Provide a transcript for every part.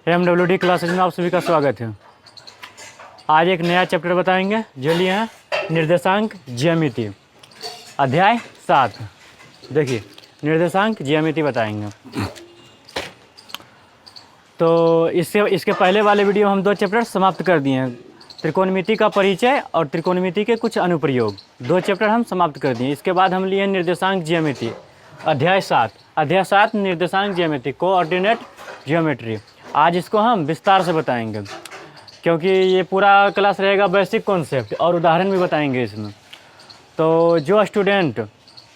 MWD classes में आप सभी का स्वागत है। आज एक नया चैप्टर बताएंगे जो लिए हैं निर्देशांक ज्यामिति, अध्याय 7। देखिए निर्देशांक ज्यामिति बताएंगे। तो इसके पहले वाले वीडियो में हम 2 चैप्टर समाप्त कर दिए हैं। त्रिकोणमिति का परिचय और त्रिकोणमिति के कुछ अनुप्रयोग, 2 चैप्टर हम समाप्त कर दिए। इसके बाद हम लिए निर्देशांक ज्यामिति, अध्याय 7। अध्याय 7 निर्देशांक ज्यामिति, कोऑर्डिनेट ज्योमेट्री। आज इसको हम विस्तार से बताएंगे क्योंकि ये पूरा क्लास रहेगा बेसिक कॉन्सेप्ट और उदाहरण भी बताएंगे इसमें। तो जो स्टूडेंट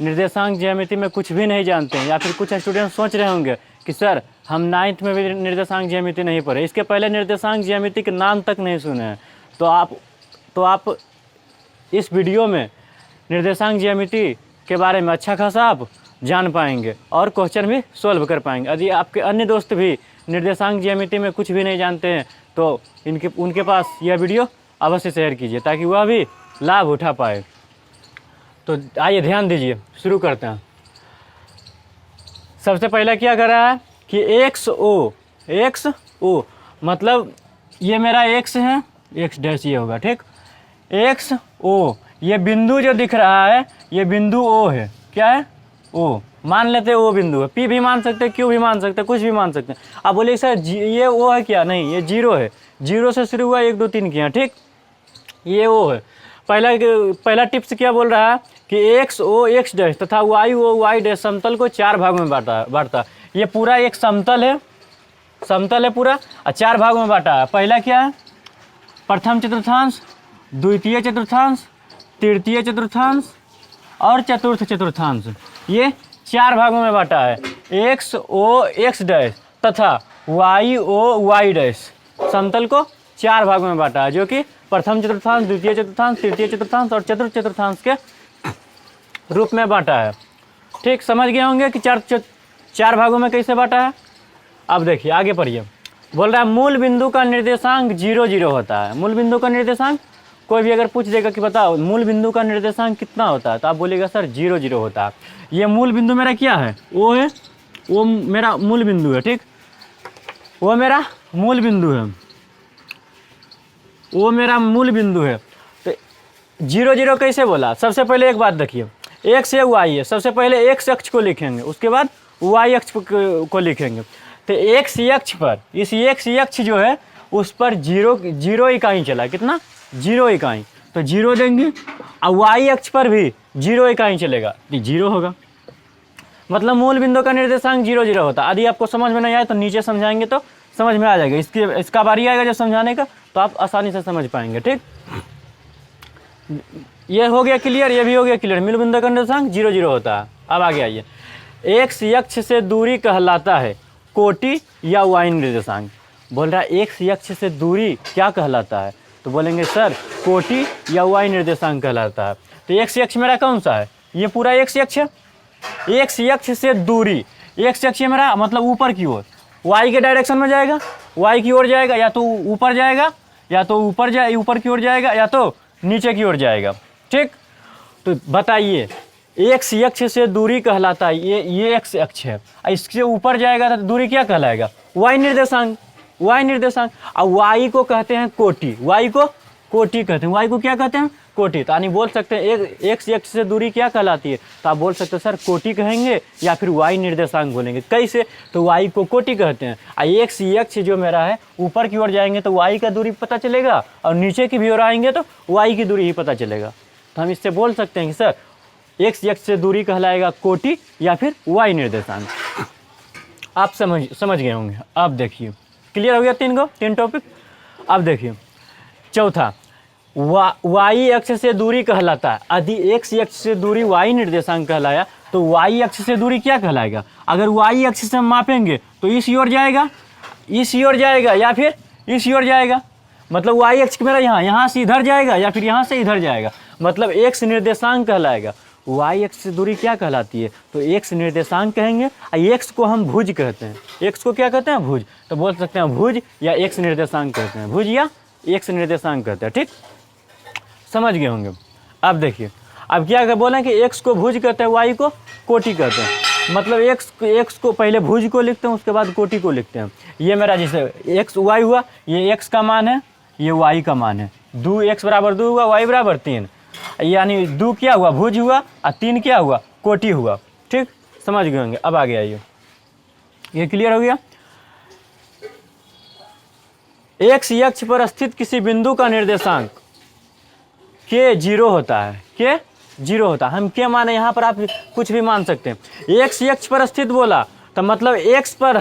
निर्देशांक ज्यामिति में कुछ भी नहीं जानते हैं या फिर कुछ स्टूडेंट सोच रहे होंगे कि सर हम 9th में भी निर्देशांक ज्यामिति नहीं पढ़े, इसके पहले निर्देशांक ज्यामिति के नाम तक नहीं सुने हैं, तो आप इस वीडियो में निर्देशांक ज्यामिति के बारे में अच्छा खासा आप जान पाएंगे और क्वेश्चन भी सॉल्व कर पाएंगे। यदि आपके अन्य दोस्त भी निर्देशांक ज्यामिति में कुछ भी नहीं जानते हैं तो उनके पास यह वीडियो अवश्य शेयर कीजिए ताकि वह भी लाभ उठा पाए। तो आइए ध्यान दीजिए, शुरू करते हैं। सबसे पहले क्या कर रहा है कि एक्स ओ मतलब ये मेरा एक्स है, एक्स डैश ये होगा, ठीक। एक्स ओ, ये बिंदु जो दिख रहा है ये बिंदु ओ है। क्या है? ओ। मान लेते हैं ओ बिंदु है, पी भी मान सकते हैं, क्यू भी मान सकते हैं, कुछ भी मान सकते हैं। आप बोलिए सर ये ओ है क्या? नहीं, ये 0 है। 0 से शुरू हुआ 1 2 3 किया, ठीक। ये ओ है। पहला टिप्स क्या बोल रहा है कि एक्स ओ एक्स डैश तथा वाई ओ वाई डैश समतल को 4 भागों में बांटता है। ये पूरा एक समतल है पूरा, और 4 भागों में बांटा है। पहला क्या है? प्रथम चतुर्थांश, द्वितीय चतुर्थांश, तृतीय चतुर्थांश और चतुर्थ चतुर्थांश। ये 4 भागों में बांटा है। एक्स ओ एक्स डैश तथा वाई ओ वाई डैश समतल को 4 भागों में बांटा है, जो कि प्रथम चतुर्थांश, द्वितीय चतुर्थांश, तृतीय चतुर्थांश और चतुर्थ चतुर्थांश के रूप में बांटा है। ठीक, समझ गए होंगे कि 4 भागों में कैसे बांटा है। अब देखिए आगे पढ़िए। बोल रहा है मूल बिंदु का निर्देशांक 0 0 होता है। मूल बिंदु का निर्देशांक, कोई भी अगर पूछ देगा कि बताओ मूल बिंदु का निर्देशांक कितना होता है, तो आप बोलिएगा सर 0 0 होता है। ये मूल बिंदु मेरा क्या है? वो है, वो मेरा मूल बिंदु है, ठीक। वो मेरा मूल बिंदु है, वो मेरा मूल बिंदु है। तो 0 0 कैसे बोला? सबसे पहले एक बात देखिए, एक्स है वाई है। सबसे पहले एक्स अक्ष को लिखेंगे, उसके बाद वाई अक्ष को लिखेंगे। तो एक्स अक्ष पर, इस एक्स अक्ष जो है उस पर 0 इकाई चला। कितना? 0 इकाई। तो 0 देंगे। और वाई अक्ष पर भी 0 इकाई चलेगा, तो 0 होगा। मतलब मूल बिंदु का निर्देशांक 0 0 होता है। यदि आपको समझ में नहीं आए तो नीचे समझाएंगे तो समझ में आ जाएगा। इसका बारी आएगा जब समझाने का, तो आप आसानी से समझ पाएंगे, ठीक। ये हो गया क्लियर, ये भी हो गया क्लियर। मूल बिंदु का निर्देशांक 0 0 होता है। अब आगे आइए। एक्स अक्ष से दूरी कहलाता है कोटि या वाई निर्देशांक। बोल रहा है एक्स अक्ष से दूरी क्या कहलाता है, तो बोलेंगे सर कोटि या वाई निर्देशांक कहलाता है। तो एक्स अक्ष मेरा कौन सा है? ये पूरा एक्स अक्ष है। एक्स अक्ष से दूरी, एक्स अक्ष मेरा मतलब ऊपर की ओर, वाई के डायरेक्शन में जाएगा, वाई की ओर जाएगा, या तो ऊपर जाएगा, या तो ऊपर की ओर जाएगा, या तो नीचे की ओर जाएगा, ठीक। तो बताइए एक्स अक्ष से दूरी कहलाता है, ये एक्स अक्ष है, इससे ऊपर जाएगा तो दूरी क्या कहलाएगा? वाई निर्देशांक। वाई निर्देशांक। और वाई को कहते हैं कोटि, वाई को कोटि कहते हैं। वाई को क्या कहते हैं? कोटि। तो यानी बोल सकते हैं एक्स अक्ष से दूरी क्या कहलाती है, तो आप बोल सकते हैं सर कोटि कहेंगे या फिर वाई निर्देशांक बोलेंगे। कैसे? तो वाई को कोटि कहते हैं। और एक्स अक्ष जो मेरा है ऊपर की ओर जाएंगे तो वाई का दूरी पता चलेगा, और नीचे की भी ओर आएंगे तो वाई की दूरी ही पता चलेगा। तो हम इससे बोल सकते हैं कि सर एक्स अक्ष से दूरी कहलाएगा कोटि या फिर वाई निर्देशांक। आप समझ गए होंगे। अब देखिए क्लियर हो गया 3 टॉपिक। अब देखिए चौथा, वाई अक्ष से दूरी कहलाता है। यदि एक्स अक्ष से दूरी वाई निर्देशांक कहलाया तो वाई अक्ष से दूरी क्या कहलाएगा? अगर वाई अक्ष से हम मापेंगे तो इस ओर जाएगा, इस ओर जाएगा, या फिर इस ओर जाएगा। मतलब वाई अक्ष मेरा यहाँ से इधर जाएगा या फिर यहाँ से इधर जाएगा, मतलब एक्स निर्देशांक कहलाएगा। वाई अक्ष से दूरी क्या कहलाती है? तो एक्स निर्देशांक कहेंगे। एक्स को हम भुज कहते हैं। एक्स को क्या कहते हैं? भुज। तो बोल सकते हैं भुज या एक्स निर्देशांक कहते हैं, भुज या एक्स निर्देशांक कहते हैं, ठीक। समझ गए होंगे। अब देखिए, अब क्या बोले कि एक्स को भुज कहते हैं, वाई को कोटि कहते हैं। मतलब एक्स को पहले भुज को लिखते हैं, उसके बाद कोटि को लिखते हैं। ये मेरा जैसे एक्स वाई हुआ, ये एक्स का मान है, ये वाई का मान है। 2x बराबर 2 हुआ, वाई बराबर 3, यानी 2 क्या हुआ, भुज हुआ, और 3 क्या हुआ, कोटि हुआ। ठीक, समझ गए होंगे। अब आगे आइए, ये क्लियर हो गया। एक्स अक्ष पर स्थित किसी बिंदु का निर्देशांक के 0 होता है, के 0 होता है। हम के माने यहाँ पर आप कुछ भी मान सकते हैं। एक्स अक्ष पर स्थित बोला तो मतलब एक्स पर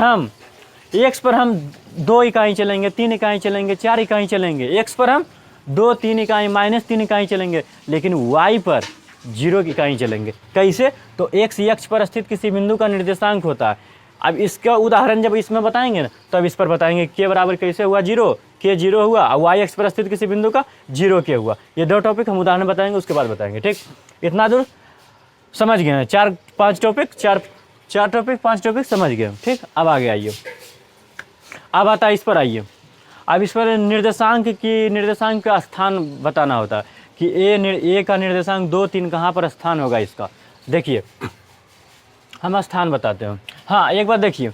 हम 2 इकाई चलेंगे, 3 इकाई चलेंगे, 4 इकाई चलेंगे। एक्स पर हम 2, 3 इकाई, -3 इकाई चलेंगे, लेकिन वाई पर 0 इकाई चलेंगे। कैसे? तो एक्स अक्ष पर स्थित किसी बिंदु का निर्देशांक होता है। अब इसका उदाहरण जब इसमें बताएंगे ना, तब इस पर बताएंगे के बराबर कैसे हुआ 0, के 0 हुआ, और वाई अक्ष पर स्थित किसी बिंदु का 0 के हुआ। ये 2 टॉपिक हम उदाहरण बताएंगे, उसके बाद बताएंगे। ठीक, इतना दूर समझ गए हैं? 4-5 टॉपिक, 4 टॉपिक 5 टॉपिक समझ गए। ठीक, अब आगे आइए। अब आता है इस पर आइए। अब इस पर निर्देशांक का स्थान बताना होता है कि ए का निर्देशांक 2, 3 कहाँ पर स्थान होगा इसका। देखिए, हम स्थान बताते हैं। हाँ, एक बात देखिए,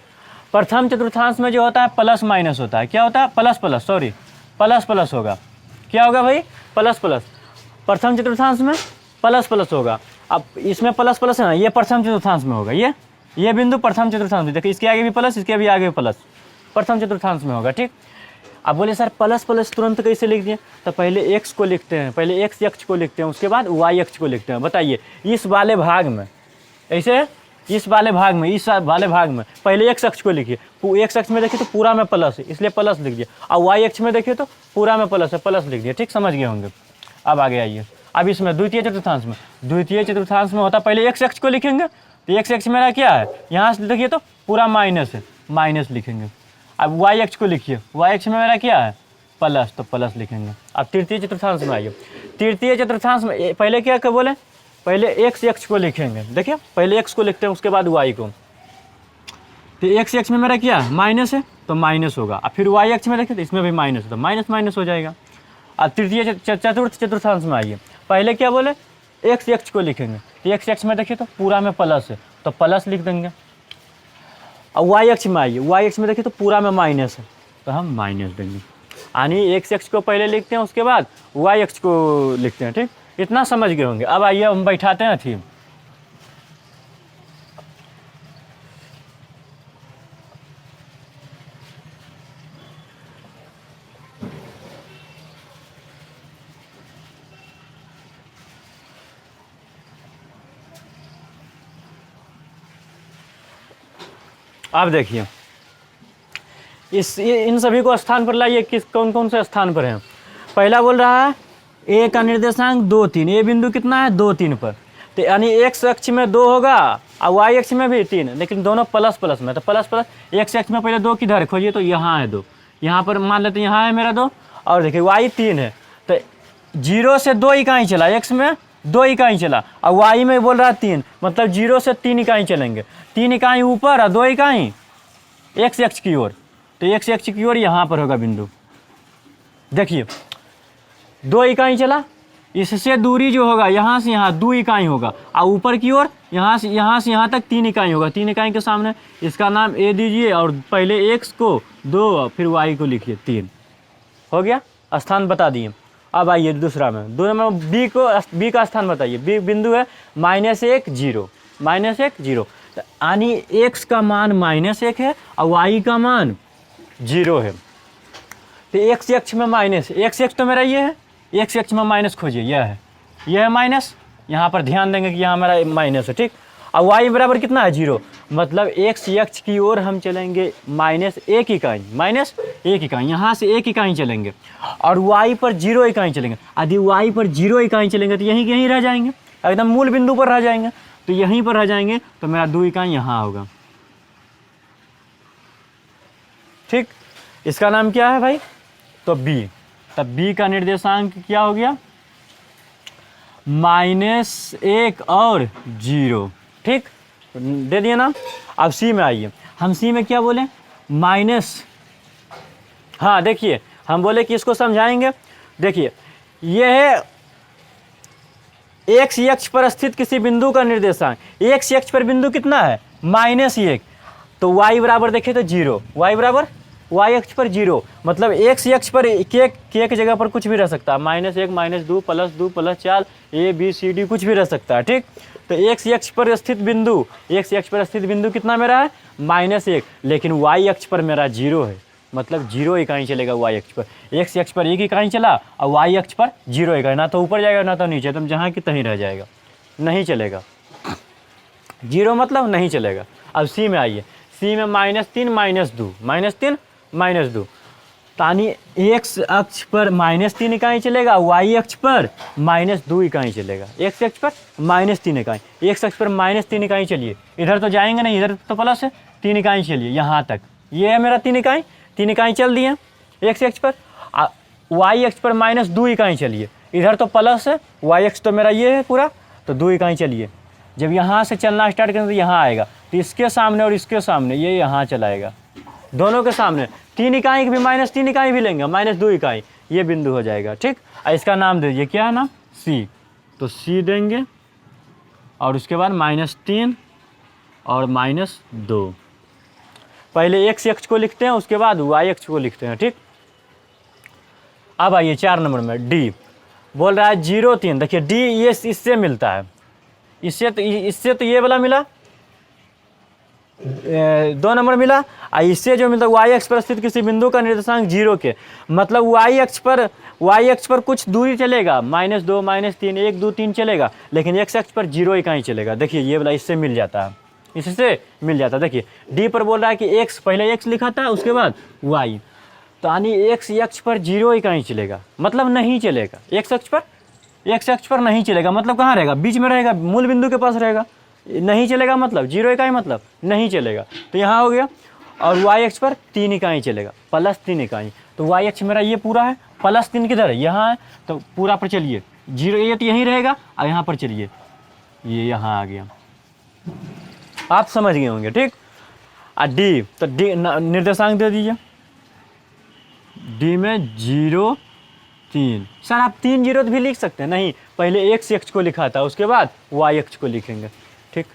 प्रथम चतुर्थांश में जो होता है प्लस माइनस होता है। क्या होता है? प्लस प्लस होगा। क्या होगा भाई? Plus plus. प्रथम चतुर्थांश में प्लस प्लस होगा। अब इसमें प्लस प्लस है ना, ये प्रथम चतुर्थांश में होगा। ये बिंदु प्रथम चतुर्थांश में, देखिए इसके आगे भी प्लस, इसके भी आगे प्लस, प्रथम चतुर्थांश में होगा। ठीक, अब बोले सर प्लस प्लस तुरंत कैसे लिख दिए? तो पहले एक्स को लिखते हैं, पहले एक्स अक्ष को लिखते हैं, उसके बाद वाई अक्ष को लिखते हैं। बताइए, इस वाले भाग में ऐसे, इस वाले भाग में पहले एक्स अक्ष को लिखिए। एक्स अक्ष में देखिए तो पूरा में प्लस है, इसलिए प्लस लिख दिया। और वाई अक्ष में देखिए तो पूरा में प्लस है, प्लस लिख दिया। ठीक, समझ गए होंगे। अब आगे आइए। अब इसमें द्वितीय चतुर्थांश में होता है, पहले एक्स अक्ष को लिखेंगे, तो एक्स अक्ष मेरा क्या है, यहाँ से देखिए तो पूरा माइनस है, माइनस लिखेंगे। अब वाई अक्ष को लिखिए, वाई अक्ष में मेरा क्या है, प्लस, तो प्लस लिखेंगे। अब तृतीय चतुर्थांश में आइए। तृतीय चतुर्थांश में पहले क्या बोले, पहले एक्स अक्ष को लिखेंगे। देखिए, पहले एक्स को लिखते हैं, उसके बाद वाई को। तो एक्स अक्ष में मेरा क्या है, माइनस है, तो माइनस होगा। अब फिर वाई अक्ष में देखिए तो इसमें भी माइनस है, तो माइनस माइनस हो जाएगा। अब तृतीय चतुर्थ चतुर्थांश में आइए, पहले क्या बोले, एक्स अक्ष को लिखेंगे। तो एक्स अक्ष में देखिए तो पूरा में प्लस है, तो प्लस लिख देंगे। और वाई अक्ष में आइए, वाई अक्ष में देखिए तो पूरा में माइनस है, तो हम माइनस देंगे। यानी एक्स अक्ष को पहले लिखते हैं, उसके बाद वाई अक्ष को लिखते हैं। ठीक, इतना समझ गए होंगे। अब आइए हम बैठाते हैं थीम। अब देखिए, इन सभी को स्थान पर लाइए। कौन कौन से स्थान पर हैं? पहला बोल रहा है ए का निर्देशांक 2, 3। ए बिंदु कितना है, 2, 3 पर। तो यानी एक्स अक्ष में 2 होगा और वाई अक्ष में भी 3, लेकिन दोनों प्लस प्लस में। तो प्लस प्लस, एक्स अक्ष में पहले 2 किधर खोजिए, तो यहाँ है 2, यहाँ पर मान लेते हैं, यहाँ है मेरा 2, और देखिए वाई 3 है। तो 0 से 2 इकाई चला, एक्स में 2 इकाई चला, और वाई में बोल रहा है 3, मतलब 0 से 3 इकाई चलेंगे। 3 इकाई ऊपर और 2 इकाई एक्स अक्ष की ओर। तो एक्स अक्ष की ओर यहाँ पर होगा बिंदु। देखिए, 2 इकाई चला, इससे दूरी जो होगा यहाँ से यहाँ 2 इकाई होगा, और ऊपर की ओर यहाँ से यहाँ तक 3 इकाई होगा। 3 इकाई के सामने इसका नाम ए दीजिए, और पहले एक्स को 2 फिर वाई को लिखिए 3। हो गया, स्थान बता दिए। अब आइए दूसरा में बी का स्थान बताइए। बी बिंदु है -1, 0, -1, 0। यानी एक्स का मान -1 है और वाई का मान 0 है। तो एक्स अक्ष में माइनस, एक्स अक्ष तो मेरा ये है, एक्स अक्ष में माइनस खोजिए, यह है माइनस। यहाँ पर ध्यान देंगे कि यहाँ मेरा माइनस है। ठीक, और वाई बराबर कितना है, 0, मतलब एक्स अक्ष की ओर हम चलेंगे -1 इकाई, -1 इकाई, यहाँ से 1 इकाई चलेंगे, और वाई पर 0 इकाई चलेंगे। यदि वाई पर 0 इकाई चलेंगे तो यहीं रह जाएंगे, एकदम मूल बिंदु पर रह जाएंगे। तो यहीं पर रह जाएंगे, तो मेरा 2 इकाई यहाँ होगा। ठीक, इसका नाम क्या है भाई, तो बी। तब बी का निर्देशांक क्या हो गया, -1 और 0। ठीक, दे दिया ना। अब सी में आइए। हम सी में क्या बोले, माइनस, हाँ देखिए, हम बोले कि इसको समझाएंगे। देखिए, यह है एक्स अक्ष पर स्थित किसी बिंदु का निर्देशांक। एक्स अक्ष पर बिंदु कितना है, -1, तो y बराबर देखें तो 0, y बराबर y अक्ष पर 0, मतलब x अक्ष पर k की जगह पर कुछ भी रह सकता है, -1 -2 +2 +4 a b c d कुछ भी रह सकता है। ठीक, तो x अक्ष पर स्थित बिंदु कितना मेरा है -1, लेकिन y अक्ष पर मेरा 0 है, मतलब 0 इकाई चलेगा y अक्ष पर। x अक्ष पर 1 इकाई चला और y अक्ष पर 0 इकाई, ना तो ऊपर जाएगा ना तो नीचे, तो जहाँ की तहीं रह जाएगा, नहीं चलेगा। 0 मतलब नहीं चलेगा। अब सी में आइए, सी में -3 -2 तानी x अक्ष पर -3 इकाई चलेगा, y अक्ष पर -2 इकाई चलेगा। x अक्ष पर -3 इकाई, x अक्ष पर -3 इकाई चलिए, इधर तो जाएंगे नहीं, इधर तो प्लस है, 3 इकाई चलिए यहाँ तक, ये है मेरा 3 इकाई चल दिए x अक्ष पर। y अक्ष पर -2 इकाई चलिए, इधर तो प्लस है, y अक्ष तो मेरा ये है पूरा, तो 2 इकाई चलिए। जब यहाँ से चलना स्टार्ट करें तो यहाँ आएगा, तो इसके सामने और इसके सामने ये यहाँ चलाएगा, दोनों के सामने 3 इकाई की भी -3 इकाई भी लेंगे, -2 इकाई, ये बिंदु हो जाएगा। ठीक, इसका नाम दे दीजिए, क्या है नाम, सी, तो सी देंगे और उसके बाद -3 और -2, पहले x अक्ष को लिखते हैं, उसके बाद y अक्ष को लिखते हैं। ठीक, अब आइए 4 नंबर में डी, बोल रहा है 0 3, देखिए डी ये इससे मिलता है, इससे तो ये वाला मिला, 2 नंबर मिला, इससे जो मिलता है y अक्ष पर स्थित किसी बिंदु का निर्देशांक 0 के, मतलब y अक्ष पर कुछ दूरी चलेगा, -2 -3 1 2 3 चलेगा, लेकिन x अक्ष पर 0 इकाई चलेगा। देखिए ये वाला इससे मिल जाता है, इससे मिल जाता है। देखिए डी पर बोल रहा है कि x, पहले x लिखा था उसके बाद y, तो यानी x अक्ष पर 0 इकाई चलेगा, मतलब नहीं चलेगा। x अक्ष पर नहीं चलेगा, मतलब कहाँ रहेगा, बीच में रहेगा, मूल बिंदु के पास रहेगा, नहीं चलेगा, मतलब 0 इकाई मतलब नहीं चलेगा, तो यहाँ हो गया। और y अक्ष पर 3 इकाई चलेगा, +3 इकाई, तो y अक्ष मेरा ये पूरा है, +3 किधर है, यहाँ है, तो पूरा पर चलिए 0, ये तो यहीं रहेगा, और यहाँ पर चलिए ये यहाँ आ गया, आप समझ गए होंगे। ठीक, और डी, तो डी निर्देशांक दे दीजिए, डी में 0 3, सर आप 3 0 भी लिख सकते हैं, नहीं, पहले x अक्ष को लिखा था, उसके बाद y अक्ष को लिखेंगे। ठीक,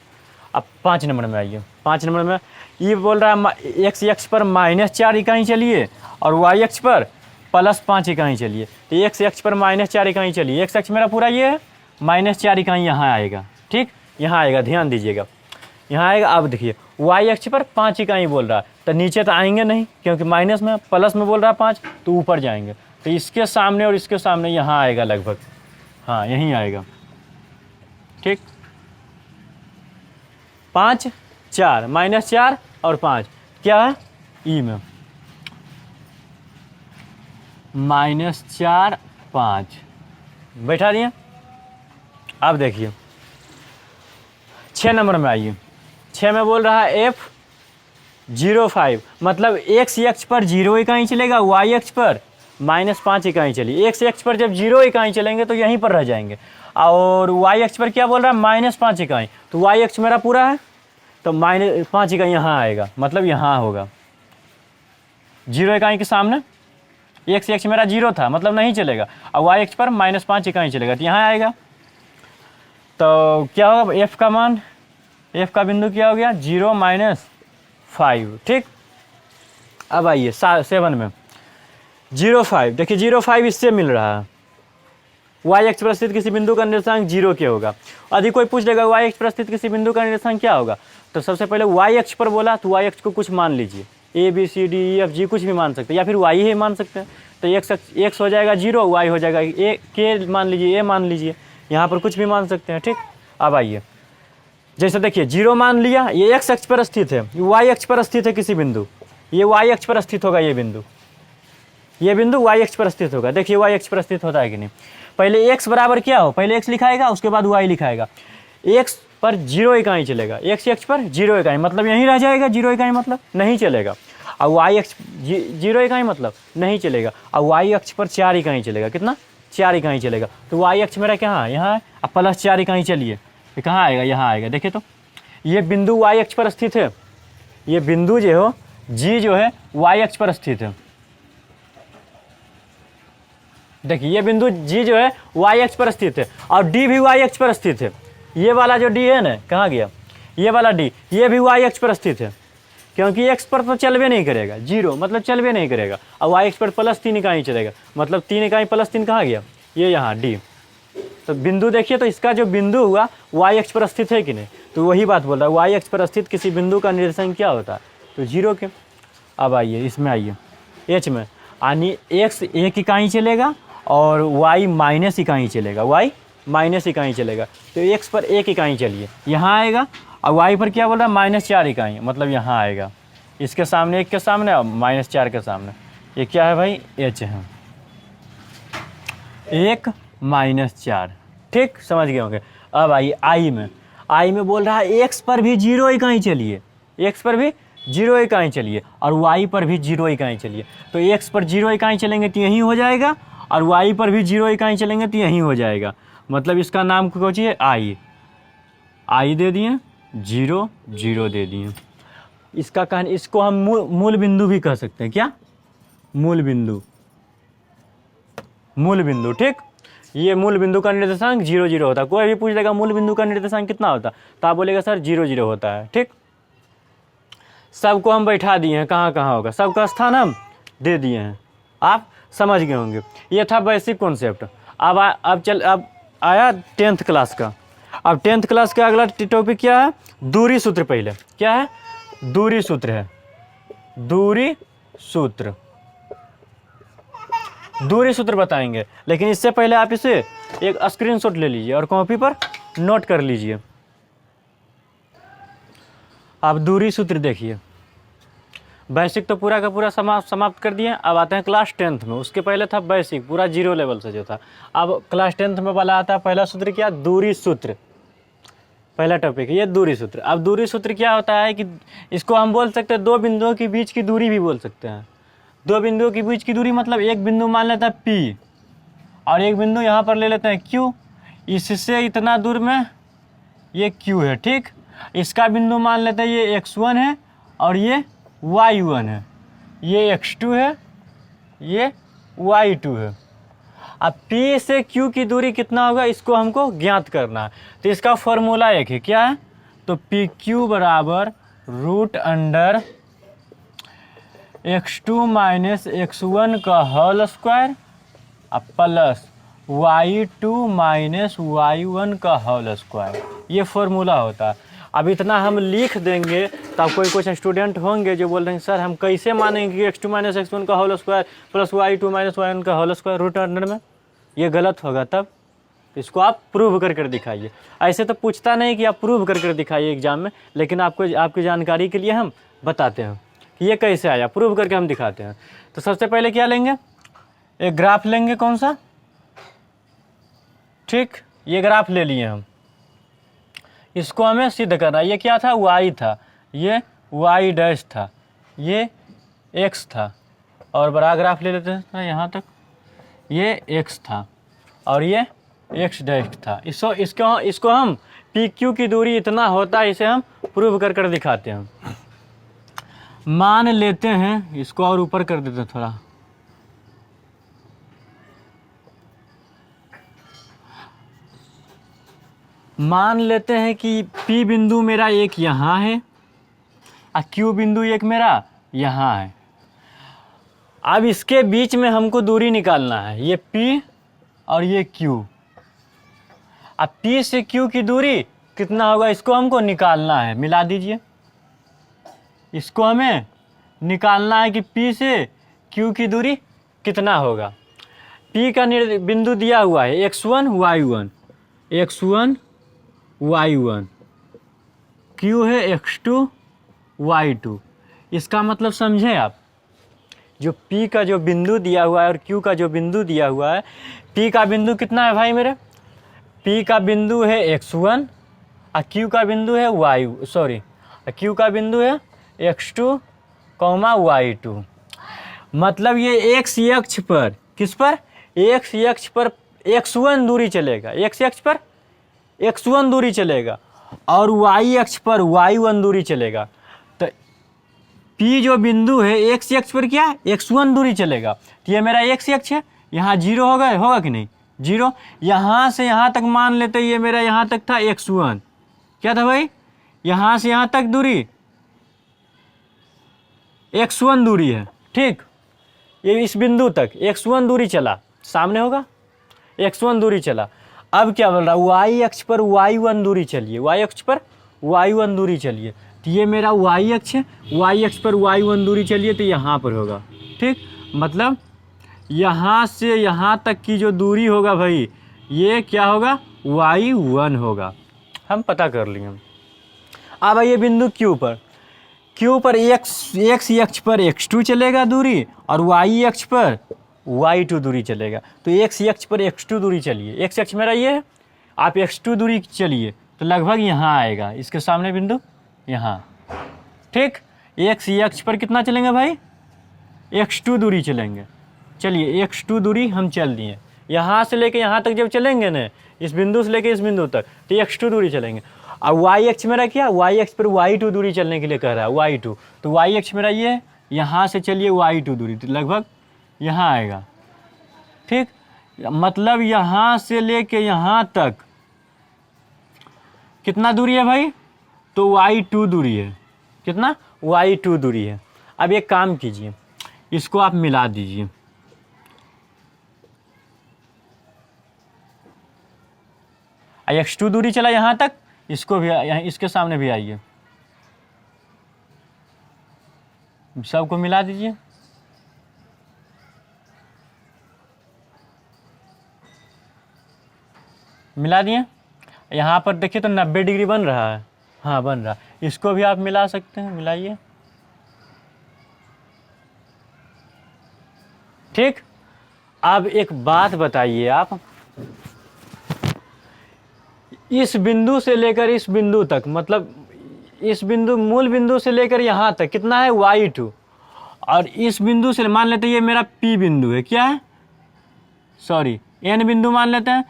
अब 5 नंबर में आइए, 5 नंबर में ये बोल रहा है x अक्ष पर -4 इकाई चलिए और y अक्ष पर +5 इकाई चलिए, तो x अक्ष पर -4 इकाई चलिए, x अक्ष मेरा पूरा ये है, -4 इकाई यहाँ आएगा। ठीक, यहाँ आएगा, ध्यान दीजिएगा, यहाँ आएगा। अब देखिए y अक्ष पर 5 इकाई बोल रहा है, तो नीचे तो आएंगे नहीं, क्योंकि माइनस में, प्लस में बोल रहा है 5, तो ऊपर जाएंगे, तो इसके सामने और इसके सामने यहाँ आएगा लगभग, हाँ यहीं आएगा। ठीक, 5 4, -4 और 5 क्या है, ई में -4 5 बैठा दिए। अब देखिए 6 नंबर में आइए, 6 में बोल रहा है F05, मतलब x अक्ष पर 0 इकाई चलेगा, y अक्ष पर -5 इकाई चलिए। x अक्ष पर जब 0 इकाई चलेंगे तो यहीं पर रह जाएंगे, और y अक्ष पर क्या बोल रहा है, -5 इकाई, तो y अक्ष मेरा पूरा है, तो -5 इकाई यहाँ आएगा, मतलब यहाँ होगा 0 इकाई के सामने, x अक्ष मेरा 0 था, मतलब नहीं चलेगा, और y अक्ष पर -5 इकाई चलेगा, तो यहाँ आएगा। तो क्या होगा, f का मान, f का बिंदु क्या हो गया, 0 -5। ठीक, अब आइए 7 में 0,5, देखिए 0,5 इससे मिल रहा है, y अक्ष पर स्थित किसी बिंदु का निर्देशांक 0 के होगा। यदि कोई पूछ लेगा y अक्ष पर स्थित किसी बिंदु का निर्देशांक क्या होगा, तो सबसे पहले y अक्ष पर बोला, तो y अक्ष को कुछ मान लीजिए, a b c d e f g कुछ भी मान सकते हैं, या फिर y ही मान सकते हैं, तो x हो जाएगा 0, y हो जाएगा a, k मान लीजिए, a मान लीजिए, यहाँ पर कुछ भी मान सकते हैं। ठीक, अब आइए, जैसे देखिए 0 मान लिया, ये x अक्ष पर स्थित है, y अक्ष पर स्थित है किसी बिंदु, ये y अक्ष पर स्थित होगा, ये बिंदु y अक्ष पर स्थित होगा। देखिए y अक्ष पर स्थित होता है कि नहीं, पहले x बराबर क्या हो, पहले x लिखाएगा, उसके बाद y लिखाएगा। x पर 0 इकाई चलेगा, x अक्ष पर 0 इकाई, मतलब यहीं रह जाएगा, 0 इकाई मतलब नहीं चलेगा, और y अक्ष 0 इकाई मतलब नहीं चलेगा, और y अक्ष पर 4 इकाई चलेगा, कितना, 4 इकाई चलेगा, तो y अक्ष मेरा क्या है, यहाँ है, अब +4 इकाई चलिए, ये कहाँ आएगा, यहाँ आएगा। देखिए तो ये बिंदु y अक्ष पर स्थित है, ये बिंदु जो हो g जो है y अक्ष पर स्थित है। देखिए ये बिंदु G जो है y अक्ष पर स्थित है, और D भी y अक्ष पर स्थित है। ये वाला जो D है ना, कहाँ गया, ये वाला डी, ये भी वाई अक्ष पर स्थित है, क्योंकि एक्स पर तो चलवे नहीं करेगा, 0 मतलब चलवे नहीं करेगा, और वाई अक्ष पर +3 इकाई चलेगा, मतलब 3 इकाई +3 कहाँ गया, ये यहाँ डी। तो बिंदु देखिए, तो इसका जो बिंदु हुआ वाई अक्ष पर स्थित है कि नहीं, तो वही बात बोल रहा है, वाई अक्ष पर स्थित किसी बिंदु का निर्देशांक क्या होता है, तो 0 के। अब आइए इसमें, आइए एच में, यानी एक्स 1 इकाई चलेगा और वाई माइनस इकाई चलेगा, वाई माइनस इकाई चलेगा, तो एक्स पर 1 इकाई चलिए यहाँ आएगा, और वाई पर क्या बोल रहा है -4 इकाई, मतलब यहाँ आएगा, इसके सामने 1 के सामने और -4 के सामने, ये क्या है भाई, एच है, 1 -4, ठीक, समझ गए होंगे। अब आइए आई में, आई में बोल रहा है एक्स पर भी 0 इकाई चलिए, एक्स पर भी 0 इकाई चलिए और वाई पर भी 0 इकाई चलिए, तो एक्स पर 0 इकाई चलेंगे तो यहीं हो जाएगा, और वाई पर भी 0 इकाई चलेंगे तो यहीं हो जाएगा, मतलब इसका नाम सोचिए आई, आई दे दिए, 0 0 दे दिए। इसका कहना, इसको हम मूल बिंदु भी कह सकते हैं, क्या, मूल बिंदु, मूल बिंदु, ठीक। ये मूल बिंदु का निर्देशांक 0 0 होता है। कोई भी पूछ लेगा मूल बिंदु का निर्देशांक कितना होता है, तो आप बोलेगा सर 0 0 होता है, ठीक। सबको हम बैठा दिए हैं, कहाँ कहाँ होगा, सबका स्थान हम दे दिए हैं, आप समझ गए होंगे। ये था बेसिक कॉन्सेप्ट। अब आया 10th क्लास का। अब 10th क्लास का अगला टॉपिक क्या है, दूरी सूत्र। पहले क्या है, दूरी सूत्र है, दूरी सूत्र, दूरी सूत्र बताएंगे। लेकिन इससे पहले आप इसे एक स्क्रीनशॉट ले लीजिए और कॉपी पर नोट कर लीजिए। आप दूरी सूत्र देखिए, बेसिक तो पूरा का पूरा समाप्त कर दिए। अब आते हैं क्लास 10th में। उसके पहले था बेसिक, पूरा 0 लेवल से जो था। अब क्लास 10th में वाला आता है पहला सूत्र, क्या, दूरी सूत्र। पहला टॉपिक ये दूरी सूत्र। अब दूरी सूत्र क्या होता है कि इसको हम बोल सकते हैं दो बिंदुओं के बीच की दूरी भी बोल सकते हैं। दो बिंदुओं के बीच की दूरी मतलब एक बिंदु मान लेते हैं P और एक बिंदु यहाँ पर ले लेते हैं Q। इससे इतना दूर में ये Q है, ठीक। इसका बिंदु मान लेते हैं ये x1 है और ये y1 है, ये x2 है, ये y2 है। अब P से Q की दूरी कितना होगा इसको हमको ज्ञात करना है। तो इसका फॉर्मूला एक है, क्या है, तो PQ बराबर √अंडर x2 माइनस x1 का whole square plus y2 minus y1 का होल स्क्वायर, ये फॉर्मूला होता है। अब इतना हम लिख देंगे तब कोई कुछ स्टूडेंट होंगे जो बोल रहे हैं सर हम कैसे मानेंगे कि x2 माइनस x1 का whole square plus y2 minus y1 का होल स्क्वायर रूट अंडर में, ये गलत होगा। तब इसको आप प्रूव कर दिखाइए। ऐसे तो पूछता नहीं कि आप प्रूव कर दिखाइए एग्जाम में, लेकिन आपको आपकी जानकारी के लिए हम बताते हैं कि ये कैसे आया, प्रूव करके हम दिखाते हैं। तो सबसे पहले क्या लेंगे, एक ग्राफ लेंगे, कौन सा, ठीक, ये ग्राफ ले लिए हम। इसको हमें सिद्ध करना, ये क्या था, y था, ये y डैश था, ये x था, और बड़ा ग्राफ ले लेते हैं यहाँ तक, ये x था और ये x डैश था। इसको हम PQ की दूरी इतना होता है, इसे हम प्रूव कर दिखाते हैं। मान लेते हैं, इसको और ऊपर कर देते हैं थोड़ा, मान लेते हैं कि P बिंदु मेरा एक यहाँ है और Q बिंदु एक मेरा यहाँ है। अब इसके बीच में हमको दूरी निकालना है, ये P और ये Q। अब P से Q की दूरी कितना होगा इसको हमको निकालना है, मिला दीजिए। इसको हमें निकालना है कि P से Q की दूरी कितना होगा। P का बिंदु दिया हुआ है x1 y1, x1 y1, Q है x2 y2। इसका मतलब समझे आप, जो P का जो बिंदु दिया हुआ है और Q का जो बिंदु दिया हुआ है, P का बिंदु कितना है भाई मेरे, P का बिंदु है x1 और Q का बिंदु है Q का बिंदु है x2, y2। मतलब ये x अक्ष पर, किस पर, x अक्ष पर x1 दूरी चलेगा, x अक्ष पर x1 दूरी चलेगा और y अक्ष पर y1 दूरी चलेगा। तो P जो बिंदु है x अक्ष पर क्या, x1 दूरी चलेगा। तो ये मेरा x अक्ष है, यहाँ 0 होगा कि नहीं, 0। यहाँ से यहाँ तक मान लेते ये मेरा यहाँ तक था x1, क्या था भाई, यहाँ से यहाँ तक दूरी x1 दूरी है, ठीक। ये इस बिंदु तक x1 दूरी चला, सामने होगा x1 दूरी चला। अब क्या बोल रहा है, y अक्ष पर y1 दूरी चलिए, y अक्ष पर y1 दूरी चलिए। तो ये मेरा y अक्ष है, y अक्ष पर y1 दूरी चलिए तो यहाँ पर होगा, ठीक। मतलब यहाँ से यहाँ तक की जो दूरी होगा भाई, ये क्या होगा, y1 होगा। हम पता कर लिए। अब ये बिंदु Q पर, Q पर x अक्ष पर x2 चलेगा दूरी और y अक्ष पर y2 दूरी चलेगा। तो x अक्ष पर x2 दूरी चलिए, x अक्ष मेरा ये है, आप x2 दूरी चलिए तो लगभग यहाँ आएगा, इसके सामने बिंदु यहाँ, ठीक। x अक्ष पर कितना चलेंगे भाई, x2 दूरी चलेंगे। चलिए x2 दूरी हम चल दिए, यहाँ से लेके यहाँ तक जब चलेंगे ना, इस बिंदु से लेके इस बिंदु तक, तो x2 दूरी चलेंगे। अब y अक्ष मेरा क्या, y अक्ष पर y2 दूरी चलने के लिए कह रहा है, y2। तो y अक्ष मेरा ये है, यहाँ से चलिए y2 दूरी, तो लगभग यहाँ आएगा, ठीक। मतलब यहाँ से लेके यहाँ तक कितना दूरी है भाई, तो y2 दूरी है। कितना, y2 दूरी है। अब एक काम कीजिए, इसको आप मिला दीजिए। x2 दूरी चला यहाँ तक, इसको भी यहाँ, इसके सामने भी आइए, सबको मिला दीजिए। मिला दिए। यहाँ पर देखिए तो 90 डिग्री बन रहा है, हाँ बन रहा। इसको भी आप मिला सकते हैं, मिलाइए, ठीक। अब एक बात बताइए आप, इस बिंदु से लेकर इस बिंदु तक, मतलब इस बिंदु मूल बिंदु से लेकर यहाँ तक कितना है, y2। और इस बिंदु से मान लेते हैं ये मेरा P बिंदु है, क्या है, सॉरी N बिंदु मान लेते हैं,